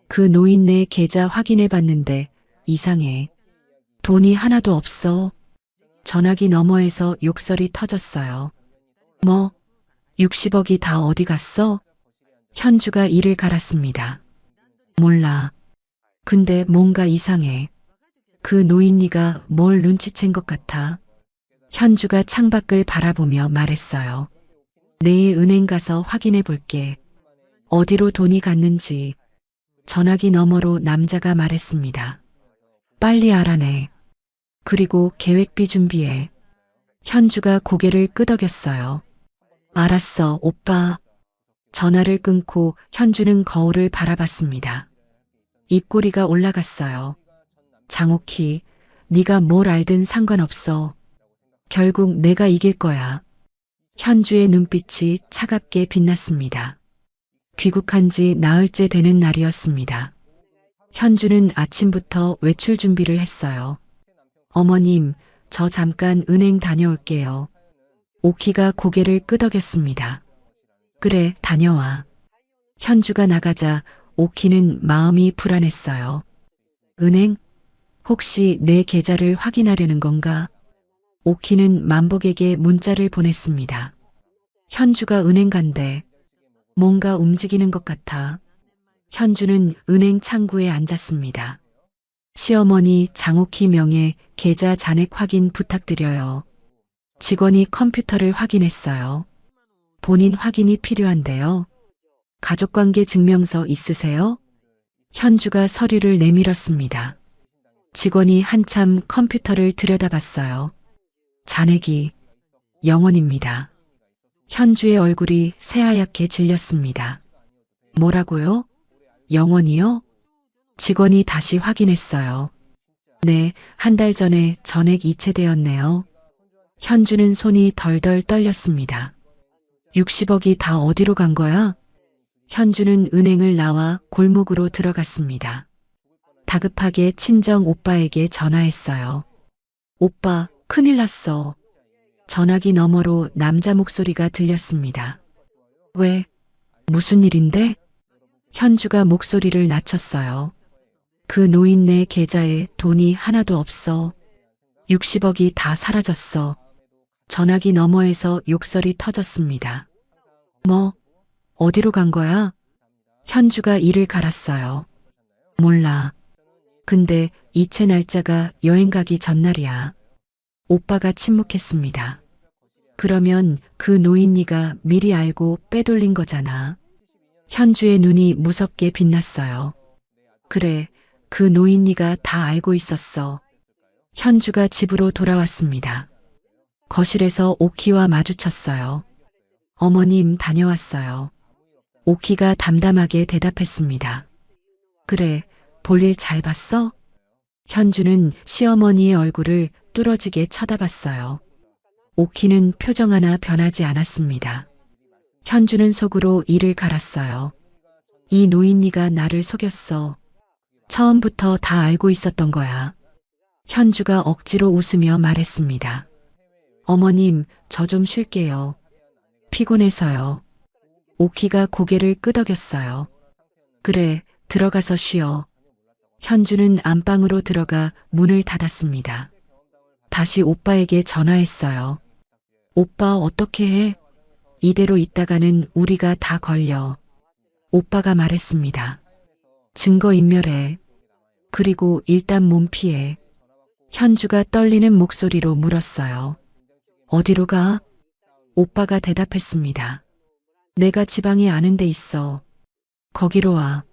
그 노인네 계좌 확인해 봤는데 이상해. 돈이 하나도 없어. 전화기 너머에서 욕설이 터졌어요. 뭐? 60억이 다 어디 갔어? 현주가 이를 갈았습니다. 몰라. 근데 뭔가 이상해. 그 노인네가 뭘 눈치챈 것 같아. 현주가 창밖을 바라보며 말했어요. 내일 은행 가서 확인해 볼게. 어디로 돈이 갔는지. 전화기 너머로 남자가 말했습니다. 빨리 알아내. 그리고 계획비 준비해. 현주가 고개를 끄덕였어요. 알았어, 오빠. 전화를 끊고 현주는 거울을 바라봤습니다. 입꼬리가 올라갔어요. 장옥희, 네가 뭘 알든 상관없어. 결국 내가 이길 거야. 현주의 눈빛이 차갑게 빛났습니다. 귀국한 지 나흘째 되는 날이었습니다. 현주는 아침부터 외출 준비를 했어요. 어머님, 저 잠깐 은행 다녀올게요. 오키가 고개를 끄덕였습니다. 그래, 다녀와. 현주가 나가자 오키는 마음이 불안했어요. 은행? 혹시 내 계좌를 확인하려는 건가? 오키는 만복에게 문자를 보냈습니다. 현주가 은행 간대. 뭔가 움직이는 것 같아. 현주는 은행 창구에 앉았습니다. 시어머니 장옥희 명의 계좌 잔액 확인 부탁드려요. 직원이 컴퓨터를 확인했어요. 본인 확인이 필요한데요. 가족관계 증명서 있으세요? 현주가 서류를 내밀었습니다. 직원이 한참 컴퓨터를 들여다봤어요. 잔액이 영원입니다. 현주의 얼굴이 새하얗게 질렸습니다. 뭐라고요? 영원이요? 직원이 다시 확인했어요. 네, 한 달 전에 전액 이체되었네요. 현주는 손이 덜덜 떨렸습니다. 60억이 다 어디로 간 거야? 현주는 은행을 나와 골목으로 들어갔습니다. 다급하게 친정 오빠에게 전화했어요. 오빠, 큰일 났어. 전화기 너머로 남자 목소리가 들렸습니다. 왜? 무슨 일인데? 현주가 목소리를 낮췄어요. 그 노인네 계좌에 돈이 하나도 없어. 60억이 다 사라졌어. 전화기 너머에서 욕설이 터졌습니다. 뭐, 어디로 간 거야? 현주가 이를 갈았어요. 몰라. 근데 이체 날짜가 여행 가기 전날이야. 오빠가 침묵했습니다. 그러면 그 노인네가 미리 알고 빼돌린 거잖아. 현주의 눈이 무섭게 빛났어요. 그래, 그 노인네가 다 알고 있었어. 현주가 집으로 돌아왔습니다. 거실에서 오키와 마주쳤어요. 어머님 다녀왔어요. 오키가 담담하게 대답했습니다. 그래, 볼일 잘 봤어? 현주는 시어머니의 얼굴을 뚫어지게 쳐다봤어요. 오키는 표정 하나 변하지 않았습니다. 현주는 속으로 이를 갈았어요. 이 노인네가 나를 속였어. 처음부터 다 알고 있었던 거야. 현주가 억지로 웃으며 말했습니다. 어머님, 저 좀 쉴게요. 피곤해서요. 오키가 고개를 끄덕였어요. 그래, 들어가서 쉬어. 현주는 안방으로 들어가 문을 닫았습니다. 다시 오빠에게 전화했어요. 오빠 어떻게 해? 이대로 있다가는 우리가 다 걸려. 오빠가 말했습니다. 증거인멸해. 그리고 일단 몸 피해. 현주가 떨리는 목소리로 물었어요. 어디로 가? 오빠가 대답했습니다. 내가 지방에 아는 데 있어. 거기로 와.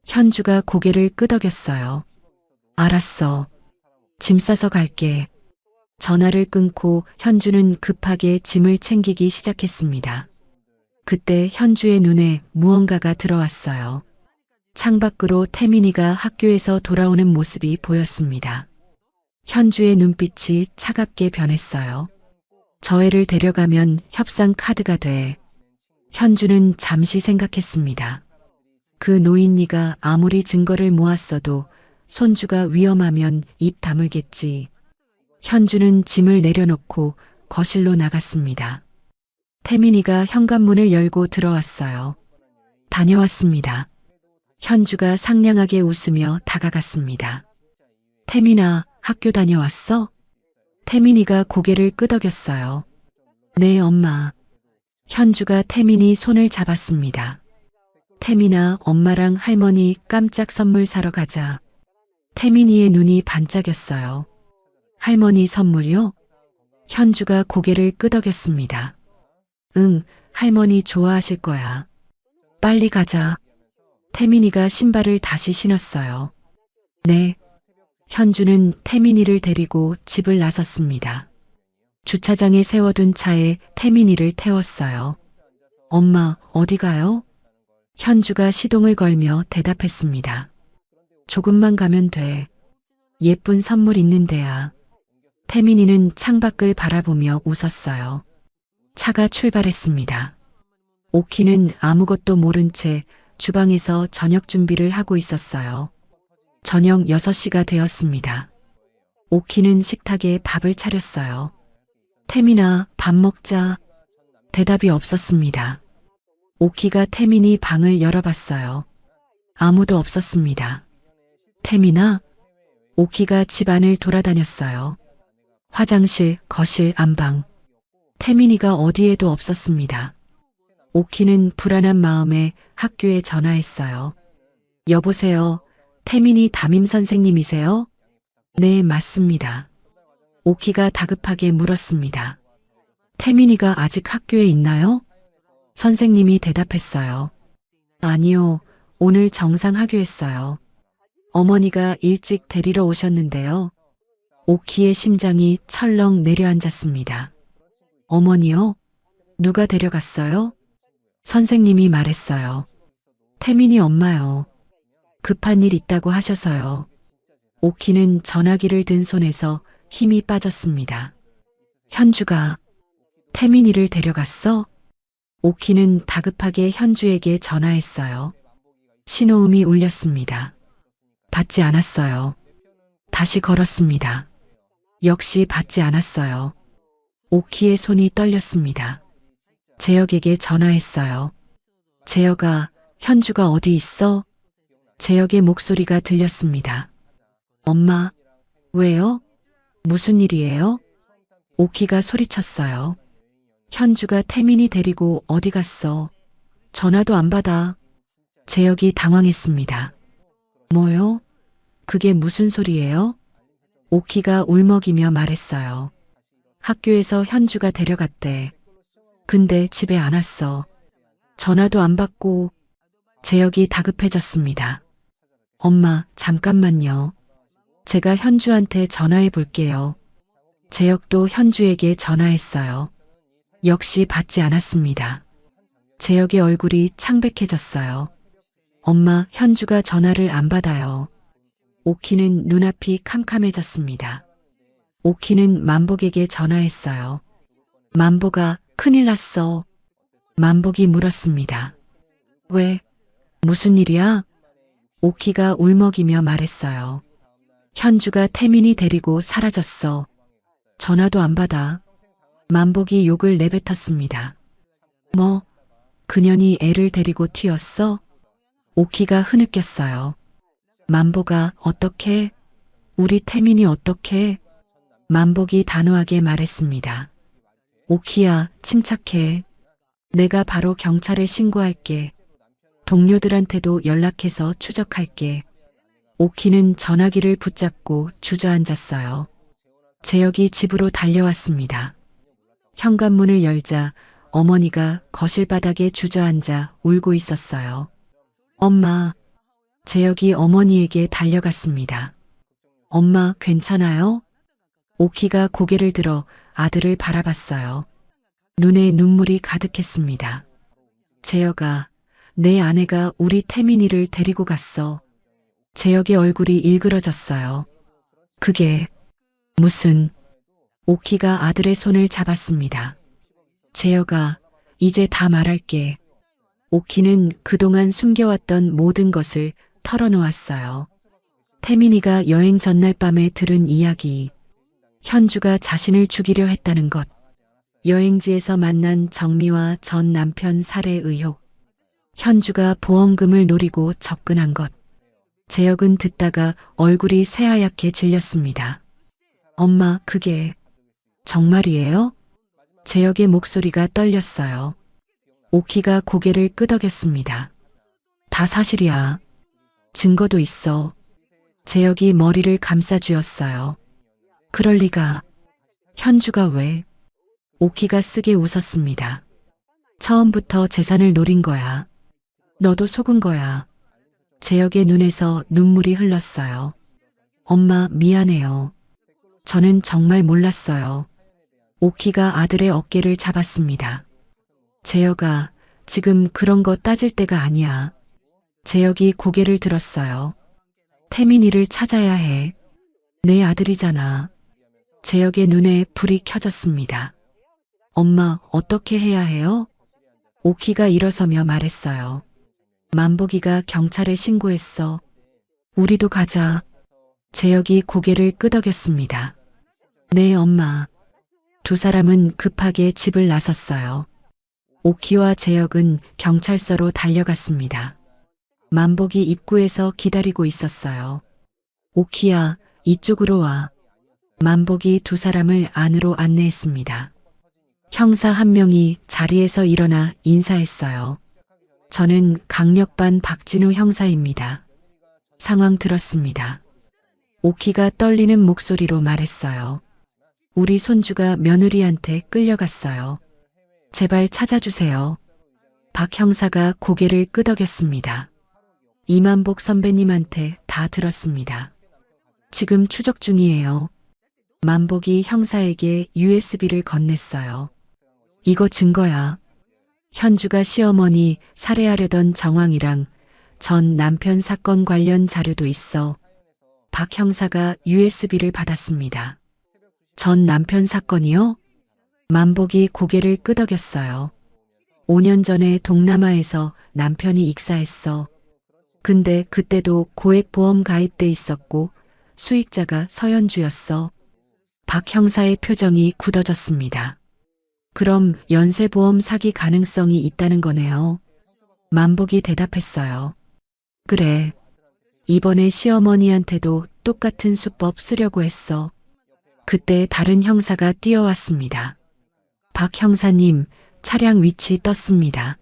현주가 고개를 끄덕였어요. 알았어. 짐 싸서 갈게. 전화를 끊고 현주는 급하게 짐을 챙기기 시작했습니다. 그때 현주의 눈에 무언가가 들어왔어요. 창밖으로 태민이가 학교에서 돌아오는 모습이 보였습니다. 현주의 눈빛이 차갑게 변했어요. 저 애를 데려가면 협상 카드가 돼. 현주는 잠시 생각했습니다. 그 노인네가 아무리 증거를 모았어도 손주가 위험하면 입 다물겠지. 현주는 짐을 내려놓고 거실로 나갔습니다. 태민이가 현관문을 열고 들어왔어요. 다녀왔습니다. 현주가 상냥하게 웃으며 다가갔습니다. 태민아, 학교 다녀왔어? 태민이가 고개를 끄덕였어요. 네, 엄마. 현주가 태민이 손을 잡았습니다. 태민아, 엄마랑 할머니 깜짝 선물 사러 가자. 태민이의 눈이 반짝였어요. 할머니 선물요? 현주가 고개를 끄덕였습니다. 응, 할머니 좋아하실 거야. 빨리 가자. 태민이가 신발을 다시 신었어요. 네. 현주는 태민이를 데리고 집을 나섰습니다. 주차장에 세워둔 차에 태민이를 태웠어요. 엄마, 어디 가요? 현주가 시동을 걸며 대답했습니다. 조금만 가면 돼. 예쁜 선물 있는 데야. 태민이는 창밖을 바라보며 웃었어요. 차가 출발했습니다. 오키는 아무것도 모른 채 주방에서 저녁 준비를 하고 있었어요. 저녁 6시가 되었습니다. 오키는 식탁에 밥을 차렸어요. 태민아, 밥 먹자. 대답이 없었습니다. 오키가 태민이 방을 열어봤어요. 아무도 없었습니다. 태민아? 오키가 집안을 돌아다녔어요. 화장실, 거실, 안방. 태민이가 어디에도 없었습니다. 오키는 불안한 마음에 학교에 전화했어요. 여보세요. 태민이 담임 선생님이세요? 네, 맞습니다. 오키가 다급하게 물었습니다. 태민이가 아직 학교에 있나요? 선생님이 대답했어요. 아니요, 오늘 정상 하교했어요. 어머니가 일찍 데리러 오셨는데요. 오키의 심장이 철렁 내려앉았습니다. 어머니요? 누가 데려갔어요? 선생님이 말했어요. 태민이 엄마요. 급한 일 있다고 하셔서요. 오키는 전화기를 든 손에서 힘이 빠졌습니다. 현주가 태민이를 데려갔어? 오키는 다급하게 현주에게 전화했어요. 신호음이 울렸습니다. 받지 않았어요. 다시 걸었습니다. 역시 받지 않았어요. 오키의 손이 떨렸습니다. 재혁에게 전화했어요. 재혁아, 현주가 어디 있어? 재혁의 목소리가 들렸습니다. 엄마, 왜요? 무슨 일이에요? 오키가 소리쳤어요. 현주가 태민이 데리고 어디 갔어? 전화도 안 받아. 재혁이 당황했습니다. 뭐요? 그게 무슨 소리예요? 오키가 울먹이며 말했어요. 학교에서 현주가 데려갔대. 근데 집에 안 왔어. 전화도 안 받고. 재혁이 다급해졌습니다. 엄마, 잠깐만요. 제가 현주한테 전화해 볼게요. 재혁도 현주에게 전화했어요. 역시 받지 않았습니다. 재혁의 얼굴이 창백해졌어요. 엄마, 현주가 전화를 안 받아요. 오키는 눈앞이 캄캄해졌습니다. 오키는 만복에게 전화했어요. 만복아, 큰일 났어. 만복이 물었습니다. 왜? 무슨 일이야? 오키가 울먹이며 말했어요. 현주가 태민이 데리고 사라졌어. 전화도 안 받아. 만복이 욕을 내뱉었습니다. 뭐? 그년이 애를 데리고 튀었어? 오키가 흐느꼈어요. 만복아, 어떻게? 우리 태민이 어떻게? 만복이 단호하게 말했습니다. 오키야, 침착해. 내가 바로 경찰에 신고할게. 동료들한테도 연락해서 추적할게. 오키는 전화기를 붙잡고 주저앉았어요. 재혁이 집으로 달려왔습니다. 현관문을 열자 어머니가 거실 바닥에 주저앉아 울고 있었어요. 엄마. 재혁이 어머니에게 달려갔습니다. 엄마, 괜찮아요? 오키가 고개를 들어 아들을 바라봤어요. 눈에 눈물이 가득했습니다. 재혁아, 내 아내가 우리 태민이를 데리고 갔어. 재혁의 얼굴이 일그러졌어요. 그게 무슨... 오키가 아들의 손을 잡았습니다. 재혁아, 이제 다 말할게. 오키는 그동안 숨겨왔던 모든 것을 털어놓았어요. 태민이가 여행 전날 밤에 들은 이야기, 현주가 자신을 죽이려 했다는 것, 여행지에서 만난 정미와 전 남편 살해 의혹, 현주가 보험금을 노리고 접근한 것. 재혁은 듣다가 얼굴이 새하얗게 질렸습니다. 엄마, 그게 정말이에요? 재혁의 목소리가 떨렸어요. 오키가 고개를 끄덕였습니다. 다 사실이야. 증거도 있어. 재혁이 머리를 감싸쥐었어요. 그럴 리가. 현주가 왜? 오키가 쓰게 웃었습니다. 처음부터 재산을 노린 거야. 너도 속은 거야. 재혁의 눈에서 눈물이 흘렀어요. 엄마, 미안해요. 저는 정말 몰랐어요. 오키가 아들의 어깨를 잡았습니다. 재혁아, 지금 그런 거 따질 때가 아니야. 재혁이 고개를 들었어요. 태민이를 찾아야 해. 내 아들이잖아. 재혁의 눈에 불이 켜졌습니다. 엄마, 어떻게 해야 해요? 오키가 일어서며 말했어요. 만복이가 경찰에 신고했어. 우리도 가자. 재혁이 고개를 끄덕였습니다. 네, 엄마. 두 사람은 급하게 집을 나섰어요. 오키와 재혁은 경찰서로 달려갔습니다. 만복이 입구에서 기다리고 있었어요. 오키야, 이쪽으로 와. 만복이 두 사람을 안으로 안내했습니다. 형사 한 명이 자리에서 일어나 인사했어요. 저는 강력반 박진우 형사입니다. 상황 들었습니다. 오키가 떨리는 목소리로 말했어요. 우리 손주가 며느리한테 끌려갔어요. 제발 찾아주세요. 박 형사가 고개를 끄덕였습니다. 이만복 선배님한테 다 들었습니다. 지금 추적 중이에요. 만복이 형사에게 USB를 건넸어요. 이거 증거야. 현주가 시어머니 살해하려던 정황이랑 전 남편 사건 관련 자료도 있어. 박 형사가 USB를 받았습니다. 전 남편 사건이요? 만복이 고개를 끄덕였어요. 5년 전에 동남아에서 남편이 익사했어. 근데 그때도 고액보험 가입돼 있었고 수익자가 서현주였어. 박 형사의 표정이 굳어졌습니다. 그럼 연쇄보험 사기 가능성이 있다는 거네요. 만복이 대답했어요. 그래. 이번에 시어머니한테도 똑같은 수법 쓰려고 했어. 그때 다른 형사가 뛰어왔습니다. 박 형사님, 차량 위치 떴습니다.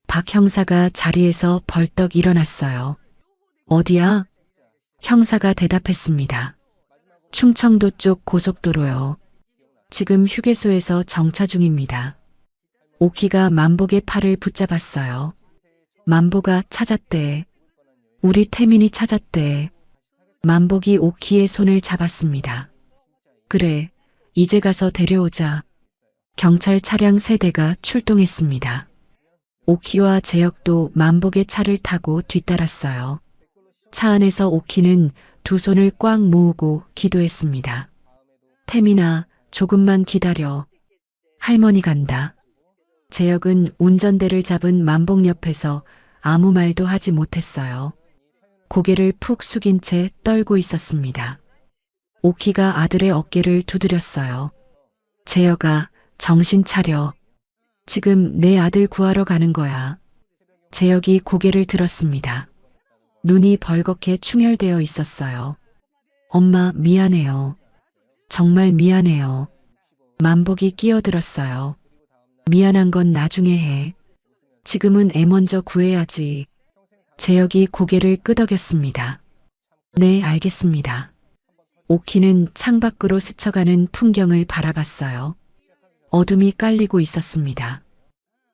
박 형사가 자리에서 벌떡 일어났어요. 어디야? 형사가 대답했습니다. 충청도 쪽 고속도로요. 지금 휴게소에서 정차 중입니다. 오키가 만복의 팔을 붙잡았어요. 만복아 찾았대. 우리 태민이 찾았대. 만복이 오키의 손을 잡았습니다. 그래, 이제 가서 데려오자. 경찰 차량 3대가 출동했습니다. 오키와 재혁도 만복의 차를 타고 뒤따랐어요. 차 안에서 오키는 두 손을 꽉 모으고 기도했습니다. 태민아, 조금만 기다려. 할머니 간다. 재혁은 운전대를 잡은 만복 옆에서 아무 말도 하지 못했어요. 고개를 푹 숙인 채 떨고 있었습니다. 오키가 아들의 어깨를 두드렸어요. 재혁아, 정신 차려. 지금 내 아들 구하러 가는 거야. 재혁이 고개를 들었습니다. 눈이 벌겋게 충혈되어 있었어요. 엄마, 미안해요. 정말 미안해요. 만복이 끼어들었어요. 미안한 건 나중에 해. 지금은 애 먼저 구해야지. 재혁이 고개를 끄덕였습니다. 네, 알겠습니다. 오키는 창밖으로 스쳐가는 풍경을 바라봤어요. 어둠이 깔리고 있었습니다.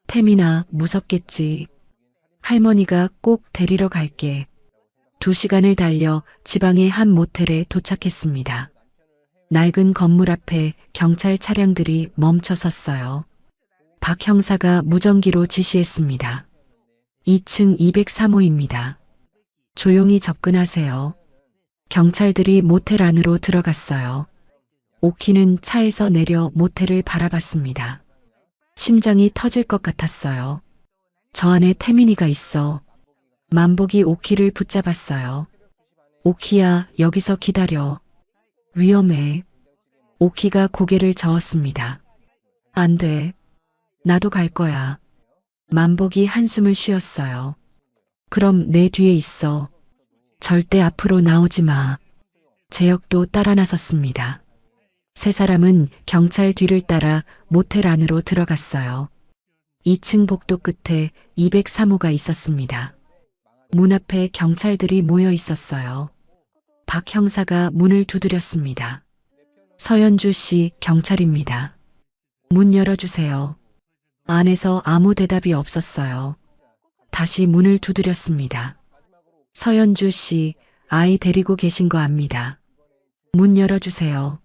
태민아, 무섭겠지. 할머니가 꼭 데리러 갈게. 2시간을 달려 지방의 한 모텔에 도착했습니다. 낡은 건물 앞에 경찰 차량들이 멈춰 섰어요. 박 형사가 무전기로 지시했습니다. 2층 203호입니다. 조용히 접근하세요. 경찰들이 모텔 안으로 들어갔어요. 오키는 차에서 내려 모텔을 바라봤습니다. 심장이 터질 것 같았어요. 저 안에 태민이가 있어. 만복이 오키를 붙잡았어요. 오키야, 여기서 기다려. 위험해. 오키가 고개를 저었습니다. 안 돼. 나도 갈 거야. 만복이 한숨을 쉬었어요. 그럼 내 뒤에 있어. 절대 앞으로 나오지 마. 재혁도 따라 나섰습니다. 3사람은 경찰 뒤를 따라 모텔 안으로 들어갔어요. 2층 복도 끝에 203호가 있었습니다. 문 앞에 경찰들이 모여 있었어요. 박 형사가 문을 두드렸습니다. 서연주 씨, 경찰입니다. 문 열어주세요. 안에서 아무 대답이 없었어요. 다시 문을 두드렸습니다. 서연주 씨, 아이 데리고 계신 거 압니다. 문 열어주세요.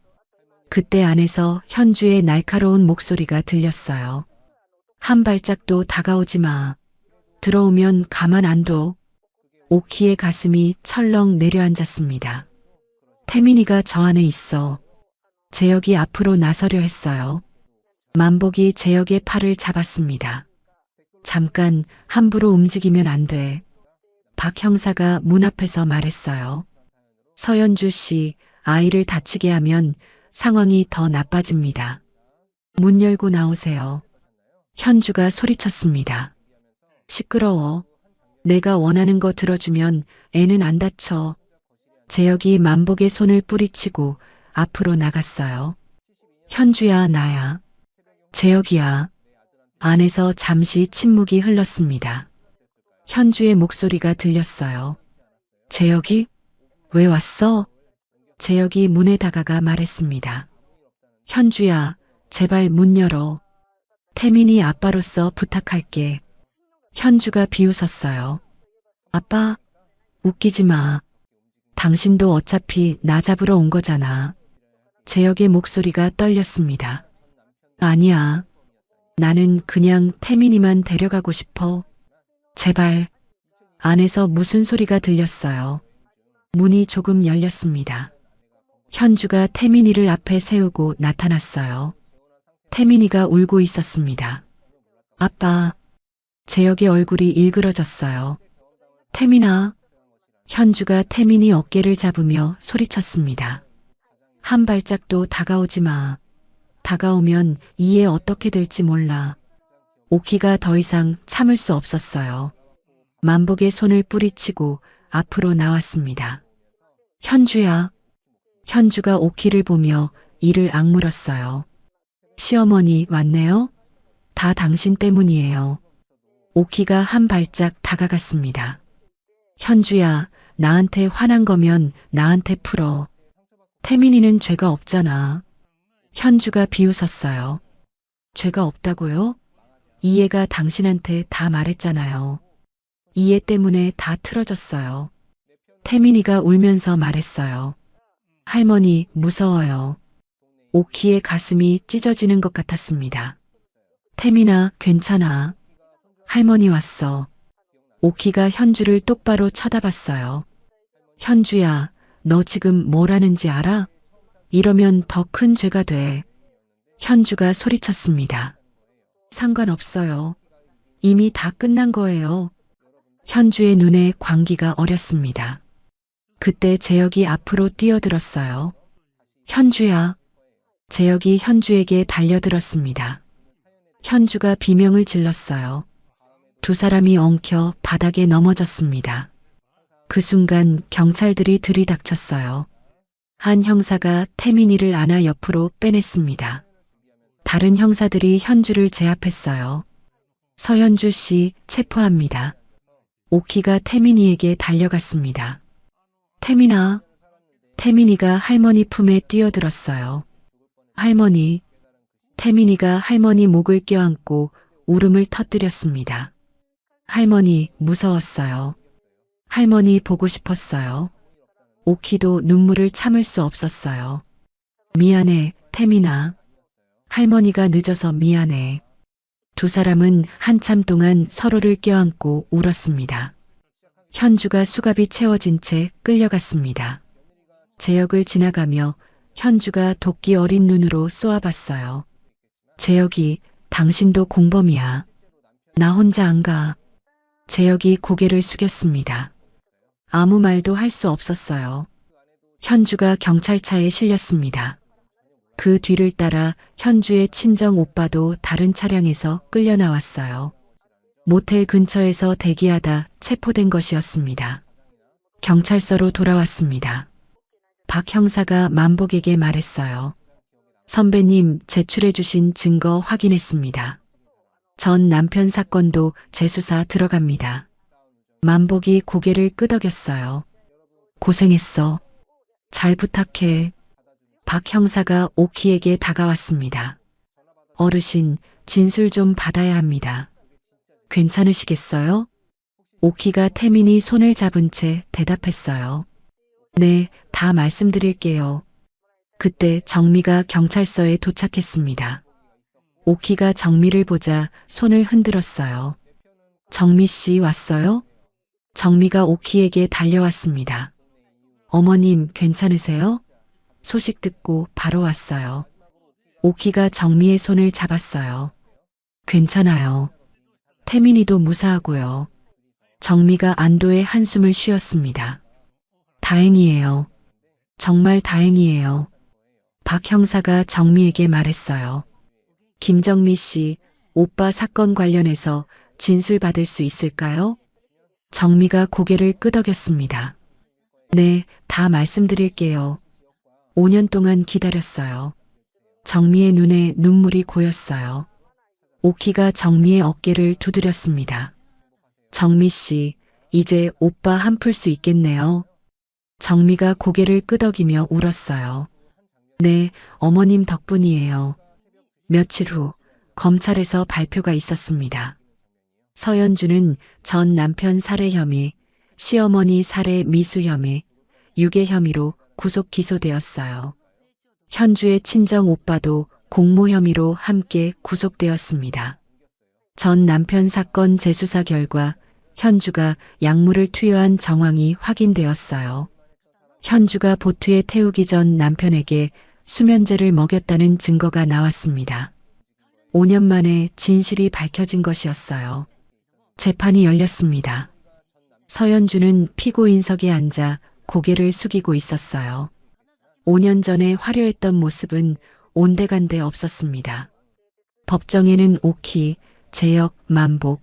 그때 안에서 현주의 날카로운 목소리가 들렸어요. 한 발짝도 다가오지 마. 들어오면 가만 안 둬. 오키의 가슴이 철렁 내려앉았습니다. 태민이가 저 안에 있어. 재혁이 앞으로 나서려 했어요. 만복이 재혁의 팔을 잡았습니다. 잠깐, 함부로 움직이면 안 돼. 박 형사가 문 앞에서 말했어요. 서연주 씨, 아이를 다치게 하면 상황이 더 나빠집니다. 문 열고 나오세요. 현주가 소리쳤습니다. 시끄러워. 내가 원하는 거 들어주면 애는 안 다쳐. 재혁이 만복의 손을 뿌리치고 앞으로 나갔어요. 현주야, 나야. 재혁이야. 안에서 잠시 침묵이 흘렀습니다. 현주의 목소리가 들렸어요. 재혁이? 왜 왔어? 재혁이 문에 다가가 말했습니다. 현주야, 제발 문 열어. 태민이 아빠로서 부탁할게. 현주가 비웃었어요. 아빠, 웃기지 마. 당신도 어차피 나 잡으러 온 거잖아. 재혁의 목소리가 떨렸습니다. 아니야. 나는 그냥 태민이만 데려가고 싶어. 제발. 안에서 무슨 소리가 들렸어요. 문이 조금 열렸습니다. 현주가 태민이를 앞에 세우고 나타났어요. 태민이가 울고 있었습니다. 아빠. 재혁의 얼굴이 일그러졌어요. 태민아. 현주가 태민이 어깨를 잡으며 소리쳤습니다. 한 발짝도 다가오지 마. 다가오면 이에 어떻게 될지 몰라. 오키가 더 이상 참을 수 없었어요. 만복의 손을 뿌리치고 앞으로 나왔습니다. 현주야. 현주가 오키를 보며 이를 악물었어요. 시어머니 왔네요? 다 당신 때문이에요. 오키가 한 발짝 다가갔습니다. 현주야, 나한테 화난 거면 나한테 풀어. 태민이는 죄가 없잖아. 현주가 비웃었어요. 죄가 없다고요? 이해가 당신한테 다 말했잖아요. 이해 때문에 다 틀어졌어요. 태민이가 울면서 말했어요. 할머니, 무서워요. 오키의 가슴이 찢어지는 것 같았습니다. 태민아, 괜찮아. 할머니 왔어. 오키가 현주를 똑바로 쳐다봤어요. 현주야, 너 지금 뭘 하는지 알아? 이러면 더 큰 죄가 돼. 현주가 소리쳤습니다. 상관없어요. 이미 다 끝난 거예요. 현주의 눈에 광기가 어렸습니다. 그때 재혁이 앞으로 뛰어들었어요. 현주야. 재혁이 현주에게 달려들었습니다. 현주가 비명을 질렀어요. 두 사람이 엉켜 바닥에 넘어졌습니다. 그 순간 경찰들이 들이닥쳤어요. 한 형사가 태민이를 안아 옆으로 빼냈습니다. 다른 형사들이 현주를 제압했어요. 서현주 씨 체포합니다. 오키가 태민이에게 달려갔습니다. 태민아. 태민이가 할머니 품에 뛰어들었어요. 할머니. 태민이가 할머니 목을 껴안고 울음을 터뜨렸습니다. 할머니, 무서웠어요. 할머니 보고 싶었어요. 오키도 눈물을 참을 수 없었어요. 미안해, 태민아. 할머니가 늦어서 미안해. 두 사람은 한참 동안 서로를 껴안고 울었습니다. 현주가 수갑이 채워진 채 끌려갔습니다. 재혁을 지나가며 현주가 도끼 어린 눈으로 쏘아봤어요. 재혁이, 당신도 공범이야. 나 혼자 안 가. 재혁이 고개를 숙였습니다. 아무 말도 할 수 없었어요. 현주가 경찰차에 실렸습니다. 그 뒤를 따라 현주의 친정 오빠도 다른 차량에서 끌려 나왔어요. 모텔 근처에서 대기하다 체포된 것이었습니다. 경찰서로 돌아왔습니다. 박 형사가 만복에게 말했어요. 선배님, 제출해 주신 증거 확인했습니다. 전 남편 사건도 재수사 들어갑니다. 만복이 고개를 끄덕였어요. 고생했어. 잘 부탁해. 박 형사가 오키에게 다가왔습니다. 어르신, 진술 좀 받아야 합니다. 괜찮으시겠어요? 오키가 태민이 손을 잡은 채 대답했어요. 네, 다 말씀드릴게요. 그때 정미가 경찰서에 도착했습니다. 오키가 정미를 보자 손을 흔들었어요. 정미 씨 왔어요? 정미가 오키에게 달려왔습니다. 어머님, 괜찮으세요? 소식 듣고 바로 왔어요. 오키가 정미의 손을 잡았어요. 괜찮아요. 태민이도 무사하고요. 정미가 안도의 한숨을 쉬었습니다. 다행이에요. 정말 다행이에요. 박 형사가 정미에게 말했어요. 김정미 씨, 오빠 사건 관련해서 진술 받을 수 있을까요? 정미가 고개를 끄덕였습니다. 네, 다 말씀드릴게요. 5년 동안 기다렸어요. 정미의 눈에 눈물이 고였어요. 오키가 정미의 어깨를 두드렸습니다. 정미 씨, 이제 오빠 한풀 수 있겠네요. 정미가 고개를 끄덕이며 울었어요. 네, 어머님 덕분이에요. 며칠 후 검찰에서 발표가 있었습니다. 서현주는 전 남편 살해 혐의, 시어머니 살해 미수 혐의, 유괴 혐의로 구속 기소되었어요. 현주의 친정 오빠도 공모 혐의로 함께 구속되었습니다. 전 남편 사건 재수사 결과 현주가 약물을 투여한 정황이 확인되었어요. 현주가 보트에 태우기 전 남편에게 수면제를 먹였다는 증거가 나왔습니다. 5년 만에 진실이 밝혀진 것이었어요. 재판이 열렸습니다. 서현주는 피고인석에 앉아 고개를 숙이고 있었어요. 5년 전에 화려했던 모습은 온데간데 없었습니다. 법정에는 오키, 재혁, 만복,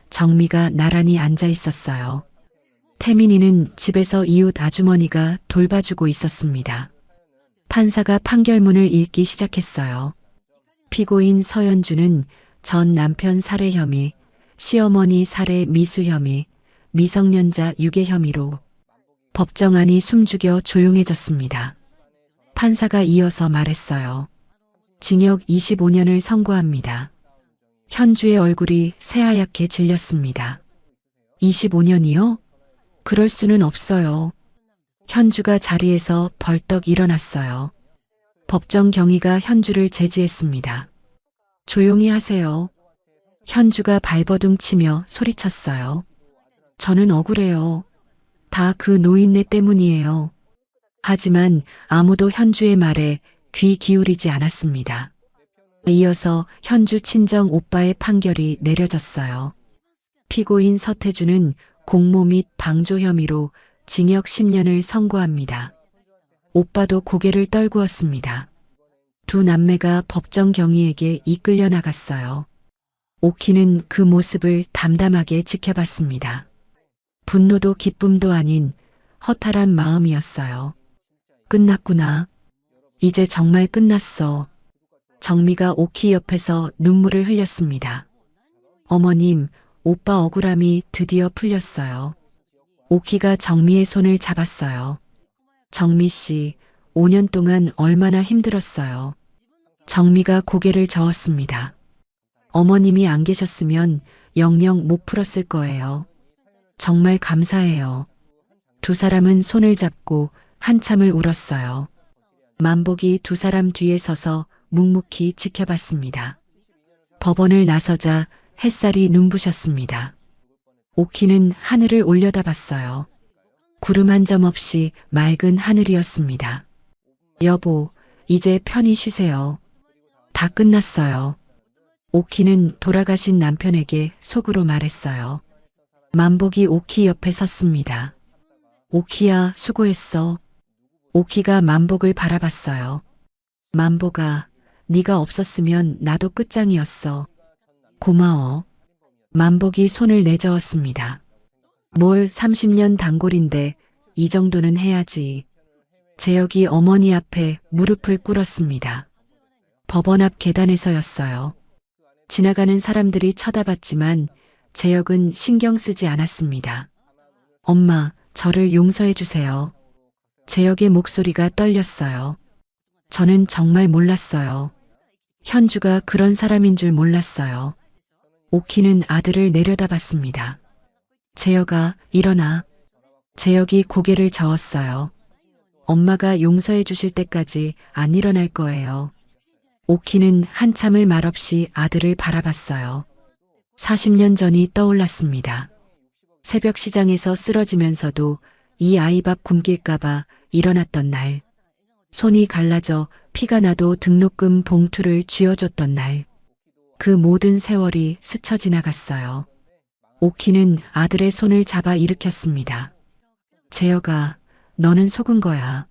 정미가 나란히 앉아 있었어요. 태민이는 집에서 이웃 아주머니가 돌봐주고 있었습니다. 판사가 판결문을 읽기 시작했어요. 피고인 서연주는 전 남편 살해 혐의, 시어머니 살해 미수 혐의, 미성년자 유괴 혐의로 법정안이 숨죽여 조용해졌습니다. 판사가 이어서 말했어요. 징역 25년을 선고합니다. 현주의 얼굴이 새하얗게 질렸습니다. 25년이요? 그럴 수는 없어요. 현주가 자리에서 벌떡 일어났어요. 법정 경위가 현주를 제지했습니다. 조용히 하세요. 현주가 발버둥 치며 소리쳤어요. 저는 억울해요. 다 그 노인네 때문이에요. 하지만 아무도 현주의 말에 귀 기울이지 않았습니다. 이어서 현주 친정 오빠의 판결이 내려졌어요. 피고인 서태주는 공모 및 방조 혐의로 징역 10년을 선고합니다. 오빠도 고개를 떨구었습니다. 두 남매가 법정 경위에게 이끌려 나갔어요. 오키는 그 모습을 담담하게 지켜봤습니다. 분노도 기쁨도 아닌 허탈한 마음이었어요. 끝났구나. 이제 정말 끝났어. 정미가 오키 옆에서 눈물을 흘렸습니다. 어머님, 오빠 억울함이 드디어 풀렸어요. 오키가 정미의 손을 잡았어요. 정미 씨, 5년 동안 얼마나 힘들었어요. 정미가 고개를 저었습니다. 어머님이 안 계셨으면 영영 못 풀었을 거예요. 정말 감사해요. 두 사람은 손을 잡고 한참을 울었어요. 만복이 두 사람 뒤에 서서 묵묵히 지켜봤습니다. 법원을 나서자 햇살이 눈부셨습니다. 오키는 하늘을 올려다봤어요. 구름 한 점 없이 맑은 하늘이었습니다. 여보, 이제 편히 쉬세요. 다 끝났어요. 오키는 돌아가신 남편에게 속으로 말했어요. 만복이 오키 옆에 섰습니다. 오키야, 수고했어. 오키가 만복을 바라봤어요. 만복아, 네가 없었으면 나도 끝장이었어. 고마워. 만복이 손을 내저었습니다. 뭘 30년 단골인데 이 정도는 해야지. 재혁이 어머니 앞에 무릎을 꿇었습니다. 법원 앞 계단에서였어요. 지나가는 사람들이 쳐다봤지만 재혁은 신경 쓰지 않았습니다. 엄마, 저를 용서해 주세요. 재혁의 목소리가 떨렸어요. 저는 정말 몰랐어요. 현주가 그런 사람인 줄 몰랐어요. 오키는 아들을 내려다봤습니다. 재혁아, 일어나. 재혁이 고개를 저었어요. 엄마가 용서해 주실 때까지 안 일어날 거예요. 오키는 한참을 말없이 아들을 바라봤어요. 40년 전이 떠올랐습니다. 새벽 시장에서 쓰러지면서도 이 아이 밥 굶길까봐 일어났던 날. 손이 갈라져 피가 나도 등록금 봉투를 쥐어줬던 날. 그 모든 세월이 스쳐 지나갔어요. 오키는 아들의 손을 잡아 일으켰습니다. 재혁아, 너는 속은 거야.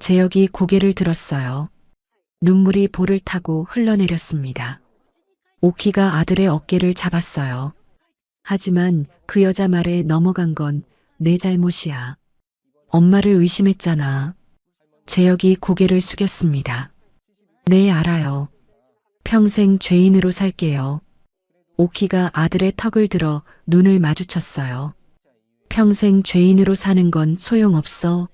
재혁이 고개를 들었어요. 눈물이 볼을 타고 흘러내렸습니다. 오키가 아들의 어깨를 잡았어요. 하지만 그 여자 말에 넘어간 건 내 잘못이야. 엄마를 의심했잖아. 재혁이 고개를 숙였습니다. 네, 알아요. 평생 죄인으로 살게요. 오키가 아들의 턱을 들어 눈을 마주쳤어요. 평생 죄인으로 사는 건 소용없어.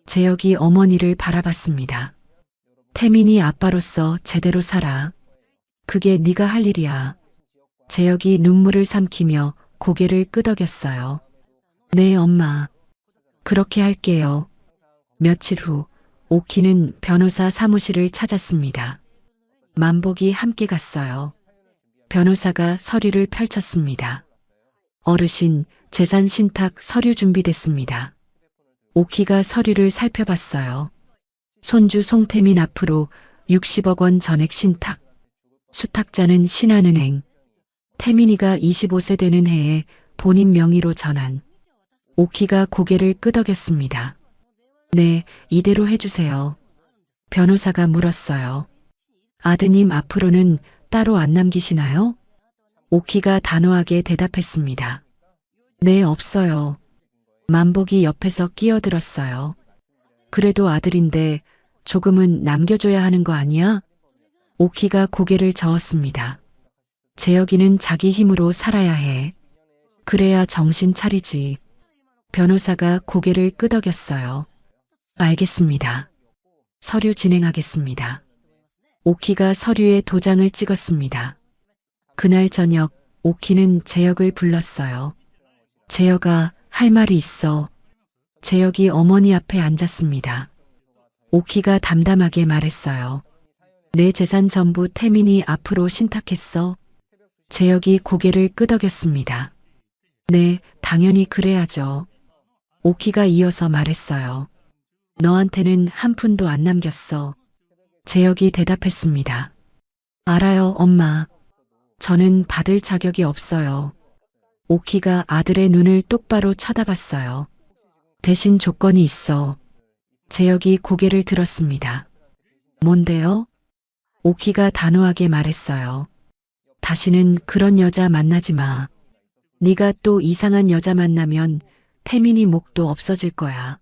재혁이 어머니를 바라봤습니다. 태민이 아빠로서 제대로 살아. 그게 네가 할 일이야. 재혁이 눈물을 삼키며 고개를 끄덕였어요. 네, 엄마. 그렇게 할게요. 며칠 후 오키는 변호사 사무실을 찾았습니다. 만복이 함께 갔어요. 변호사가 서류를 펼쳤습니다. 어르신, 재산 신탁 서류 준비됐습니다. 오키가 서류를 살펴봤어요. 손주 송태민 앞으로 60억 원 전액 신탁. 수탁자는 신한은행. 태민이가 25세 되는 해에 본인 명의로 전환. 오키가 고개를 끄덕였습니다. 네, 이대로 해주세요. 변호사가 물었어요. 아드님 앞으로는 따로 안 남기시나요? 오키가 단호하게 대답했습니다. 네, 없어요. 만복이 옆에서 끼어들었어요. 그래도 아들인데 조금은 남겨줘야 하는 거 아니야? 오키가 고개를 저었습니다. 재혁이는 자기 힘으로 살아야 해. 그래야 정신 차리지. 변호사가 고개를 끄덕였어요. 알겠습니다. 서류 진행하겠습니다. 오키가 서류에 도장을 찍었습니다. 그날 저녁 오키는 재혁을 불렀어요. 재혁아, 할 말이 있어. 재혁이 어머니 앞에 앉았습니다. 오키가 담담하게 말했어요. 내 재산 전부 태민이 앞으로 신탁했어. 재혁이 고개를 끄덕였습니다. 네, 당연히 그래야죠. 오키가 이어서 말했어요. 너한테는 한 푼도 안 남겼어. 재혁이 대답했습니다. 알아요, 엄마. 저는 받을 자격이 없어요. 오키가 아들의 눈을 똑바로 쳐다봤어요. 대신 조건이 있어. 재혁이 고개를 들었습니다. 뭔데요? 오키가 단호하게 말했어요. 다시는 그런 여자 만나지 마. 네가 또 이상한 여자 만나면 태민이 목도 없어질 거야.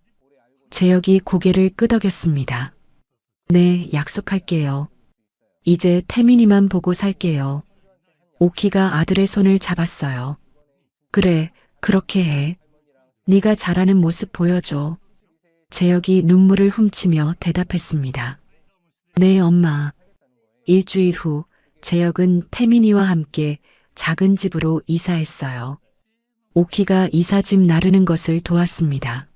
재혁이 고개를 끄덕였습니다. 네, 약속할게요. 이제 태민이만 보고 살게요. 오키가 아들의 손을 잡았어요. 그래, 그렇게 해. 네가 잘하는 모습 보여줘. 재혁이 눈물을 훔치며 대답했습니다. 네, 엄마. 일주일 후 재혁은 태민이와 함께 작은 집으로 이사했어요. 오키가 이삿짐 나르는 것을 도왔습니다.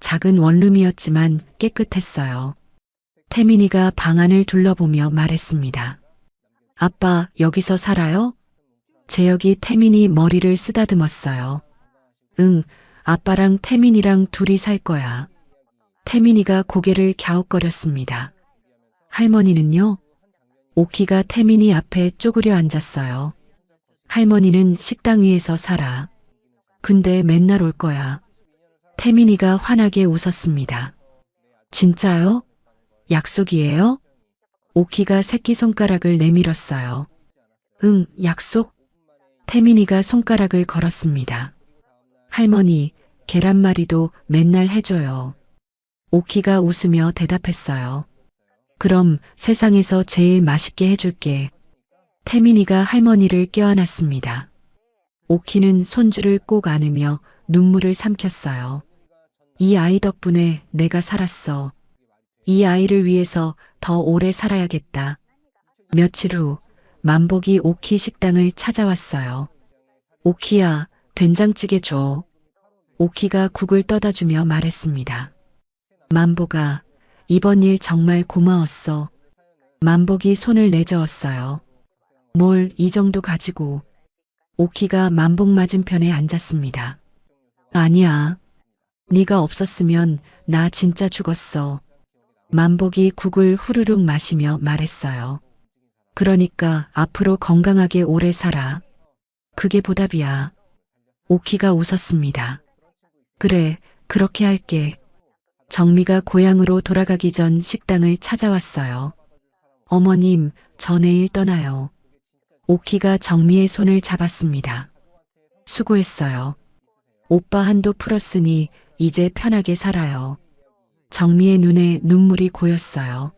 작은 원룸이었지만 깨끗했어요. 태민이가 방 안을 둘러보며 말했습니다. 아빠, 여기서 살아요? 재혁이 태민이 머리를 쓰다듬었어요. 응, 아빠랑 태민이랑 둘이 살 거야. 태민이가 고개를 갸웃거렸습니다. 할머니는요? 오키가 태민이 앞에 쪼그려 앉았어요. 할머니는 식당 위에서 살아. 근데 맨날 올 거야. 태민이가 환하게 웃었습니다. 진짜요? 약속이에요? 오키가 새끼손가락을 내밀었어요. 응, 약속. 태민이가 손가락을 걸었습니다. 할머니, 계란말이도 맨날 해줘요. 오키가 웃으며 대답했어요. 그럼 세상에서 제일 맛있게 해줄게. 태민이가 할머니를 껴안았습니다. 오키는 손주를 꼭 안으며 눈물을 삼켰어요. 이 아이 덕분에 내가 살았어. 이 아이를 위해서 더 오래 살아야겠다. 며칠 후 만복이 오키 식당을 찾아왔어요. 오키야, 된장찌개 줘. 오키가 국을 떠다주며 말했습니다. 만복아, 이번 일 정말 고마웠어. 만복이 손을 내저었어요. 뭘 이 정도 가지고. 오키가 만복 맞은편에 앉았습니다. 아니야. 네가 없었으면 나 진짜 죽었어. 만복이 국을 후루룩 마시며 말했어요. 그러니까 앞으로 건강하게 오래 살아. 그게 보답이야. 오키가 웃었습니다. 그래, 그렇게 할게. 정미가 고향으로 돌아가기 전 식당을 찾아왔어요. 어머님, 저 내일 떠나요. 오키가 정미의 손을 잡았습니다. 수고했어요. 오빠 한도 풀었으니 이제 편하게 살아요. 정미의 눈에 눈물이 고였어요.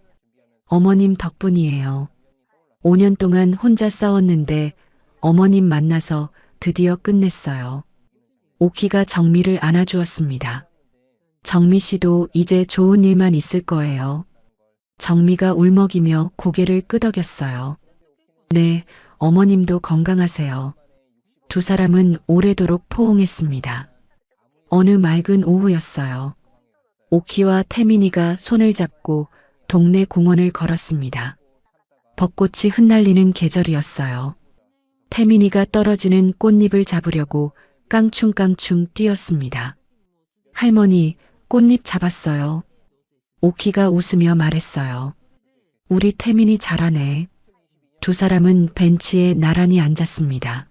어머님 덕분이에요. 5년 동안 혼자 싸웠는데 어머님 만나서 드디어 끝냈어요. 오키가 정미를 안아주었습니다. 정미 씨도 이제 좋은 일만 있을 거예요. 정미가 울먹이며 고개를 끄덕였어요. 네, 어머님도 건강하세요. 두 사람은 오래도록 포옹했습니다. 어느 맑은 오후였어요. 오키와 태민이가 손을 잡고 동네 공원을 걸었습니다. 벚꽃이 흩날리는 계절이었어요. 태민이가 떨어지는 꽃잎을 잡으려고 깡충깡충 뛰었습니다. 할머니, 꽃잎 잡았어요. 오키가 웃으며 말했어요. 우리 태민이 잘하네. 두 사람은 벤치에 나란히 앉았습니다.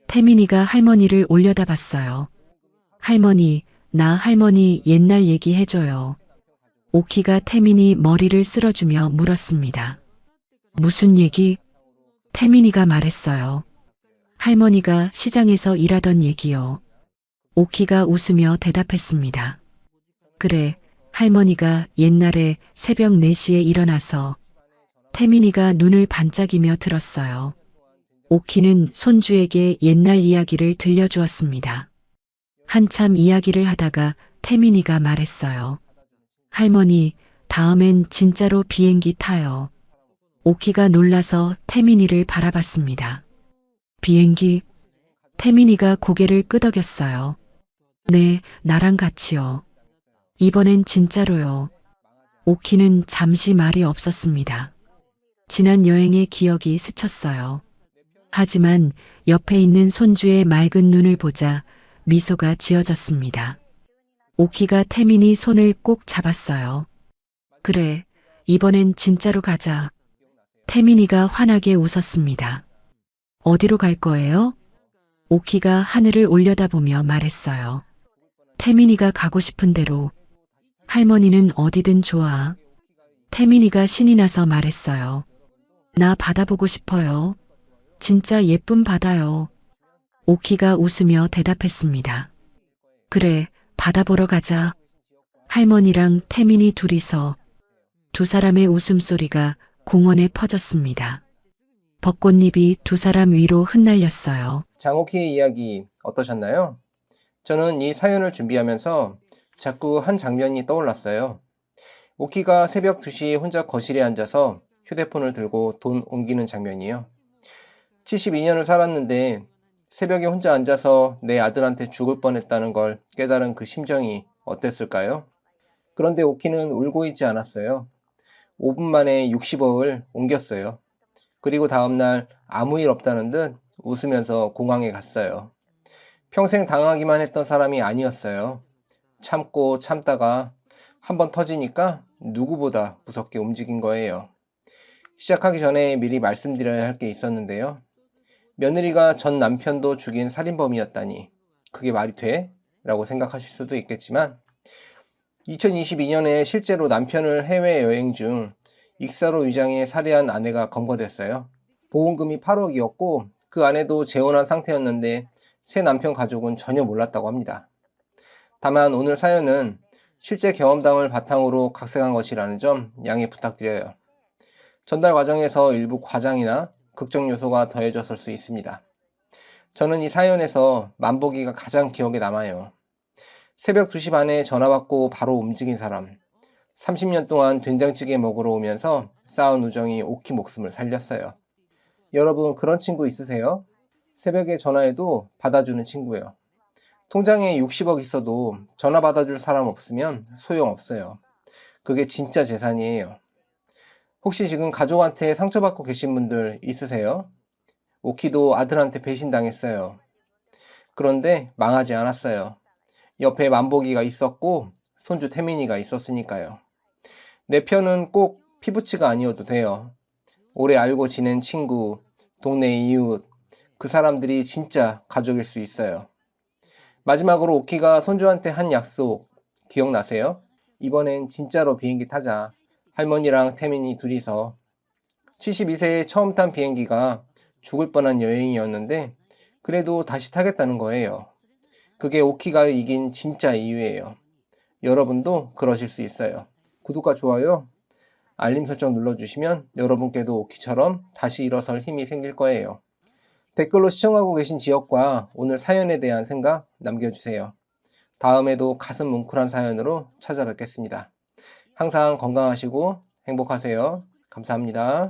태민이가 할머니를 올려다봤어요. 할머니, 나 할머니 옛날 얘기 해줘요. 오키가 태민이 머리를 쓸어주며 물었습니다. 무슨 얘기? 태민이가 말했어요. 할머니가 시장에서 일하던 얘기요. 오키가 웃으며 대답했습니다. 그래, 할머니가 옛날에 새벽 4시에 일어나서 태민이가 눈을 반짝이며 들었어요. 오키는 손주에게 옛날 이야기를 들려주었습니다. 한참 이야기를 하다가 태민이가 말했어요. 할머니, 다음엔 진짜로 비행기 타요. 오키가 놀라서 태민이를 바라봤습니다. 비행기? 태민이가 고개를 끄덕였어요. 네, 나랑 같이요. 이번엔 진짜로요. 오키는 잠시 말이 없었습니다. 지난 여행의 기억이 스쳤어요. 하지만 옆에 있는 손주의 맑은 눈을 보자 미소가 지어졌습니다. 오키가 태민이 손을 꼭 잡았어요. 그래, 이번엔 진짜로 가자. 태민이가 환하게 웃었습니다. 어디로 갈 거예요? 오키가 하늘을 올려다보며 말했어요. 태민이가 가고 싶은 대로. 할머니는 어디든 좋아. 태민이가 신이 나서 말했어요. 나 바다 보고 싶어요. 진짜 예쁜 바다요. 오키가 웃으며 대답했습니다. 그래, 바다 보러 가자. 할머니랑 태민이 둘이서. 두 사람의 웃음소리가 공원에 퍼졌습니다. 벚꽃잎이 두 사람 위로 흩날렸어요. 장오키의 이야기 어떠셨나요? 저는 이 사연을 준비하면서 자꾸 한 장면이 떠올랐어요. 오키가 새벽 2시에 혼자 거실에 앉아서 휴대폰을 들고 돈 옮기는 장면이요. 72년을 살았는데 새벽에 혼자 앉아서 내 아들한테 죽을 뻔했다는 걸 깨달은 그 심정이 어땠을까요? 그런데 오키는 울고 있지 않았어요. 5분 만에 60억을 옮겼어요. 그리고 다음날 아무 일 없다는 듯 웃으면서 공항에 갔어요. 평생 당하기만 했던 사람이 아니었어요. 참고 참다가 한번 터지니까 누구보다 무섭게 움직인 거예요. 시작하기 전에 미리 말씀드려야 할 게 있었는데요. 며느리가 전 남편도 죽인 살인범이었다니 그게 말이 돼? 라고 생각하실 수도 있겠지만 2022년에 실제로 남편을 해외여행 중 익사로 위장해 살해한 아내가 검거됐어요. 보험금이 8억이었고 그 아내도 재혼한 상태였는데 새 남편 가족은 전혀 몰랐다고 합니다. 다만 오늘 사연은 실제 경험담을 바탕으로 각색한 것이라는 점 양해 부탁드려요. 전달 과정에서 일부 과장이나 극적 요소가 더해졌을 수 있습니다. 저는 이 사연에서 만보기가 가장 기억에 남아요. 새벽 2시 반에 전화 받고 바로 움직인 사람. 30년 동안 된장찌개 먹으러 오면서 쌓은 우정이 오키 목숨을 살렸어요. 여러분 그런 친구 있으세요? 새벽에 전화해도 받아주는 친구예요. 통장에 60억 있어도 전화 받아줄 사람 없으면 소용없어요. 그게 진짜 재산이에요. 혹시 지금 가족한테 상처받고 계신 분들 있으세요? 오키도 아들한테 배신당했어요. 그런데 망하지 않았어요. 옆에 만보기가 있었고 손주 태민이가 있었으니까요. 내 편은 꼭 피부치가 아니어도 돼요. 오래 알고 지낸 친구, 동네 이웃, 그 사람들이 진짜 가족일 수 있어요. 마지막으로 오키가 손주한테 한 약속 기억나세요? 이번엔 진짜로 비행기 타자. 할머니랑 태민이 둘이서. 72세에 처음 탄 비행기가 죽을 뻔한 여행이었는데 그래도 다시 타겠다는 거예요. 그게 오키가 이긴 진짜 이유예요. 여러분도 그러실 수 있어요. 구독과 좋아요, 알림 설정 눌러주시면 여러분께도 오키처럼 다시 일어설 힘이 생길 거예요. 댓글로 시청하고 계신 지역과 오늘 사연에 대한 생각 남겨주세요. 다음에도 가슴 뭉클한 사연으로 찾아뵙겠습니다. 항상 건강하시고 행복하세요. 감사합니다.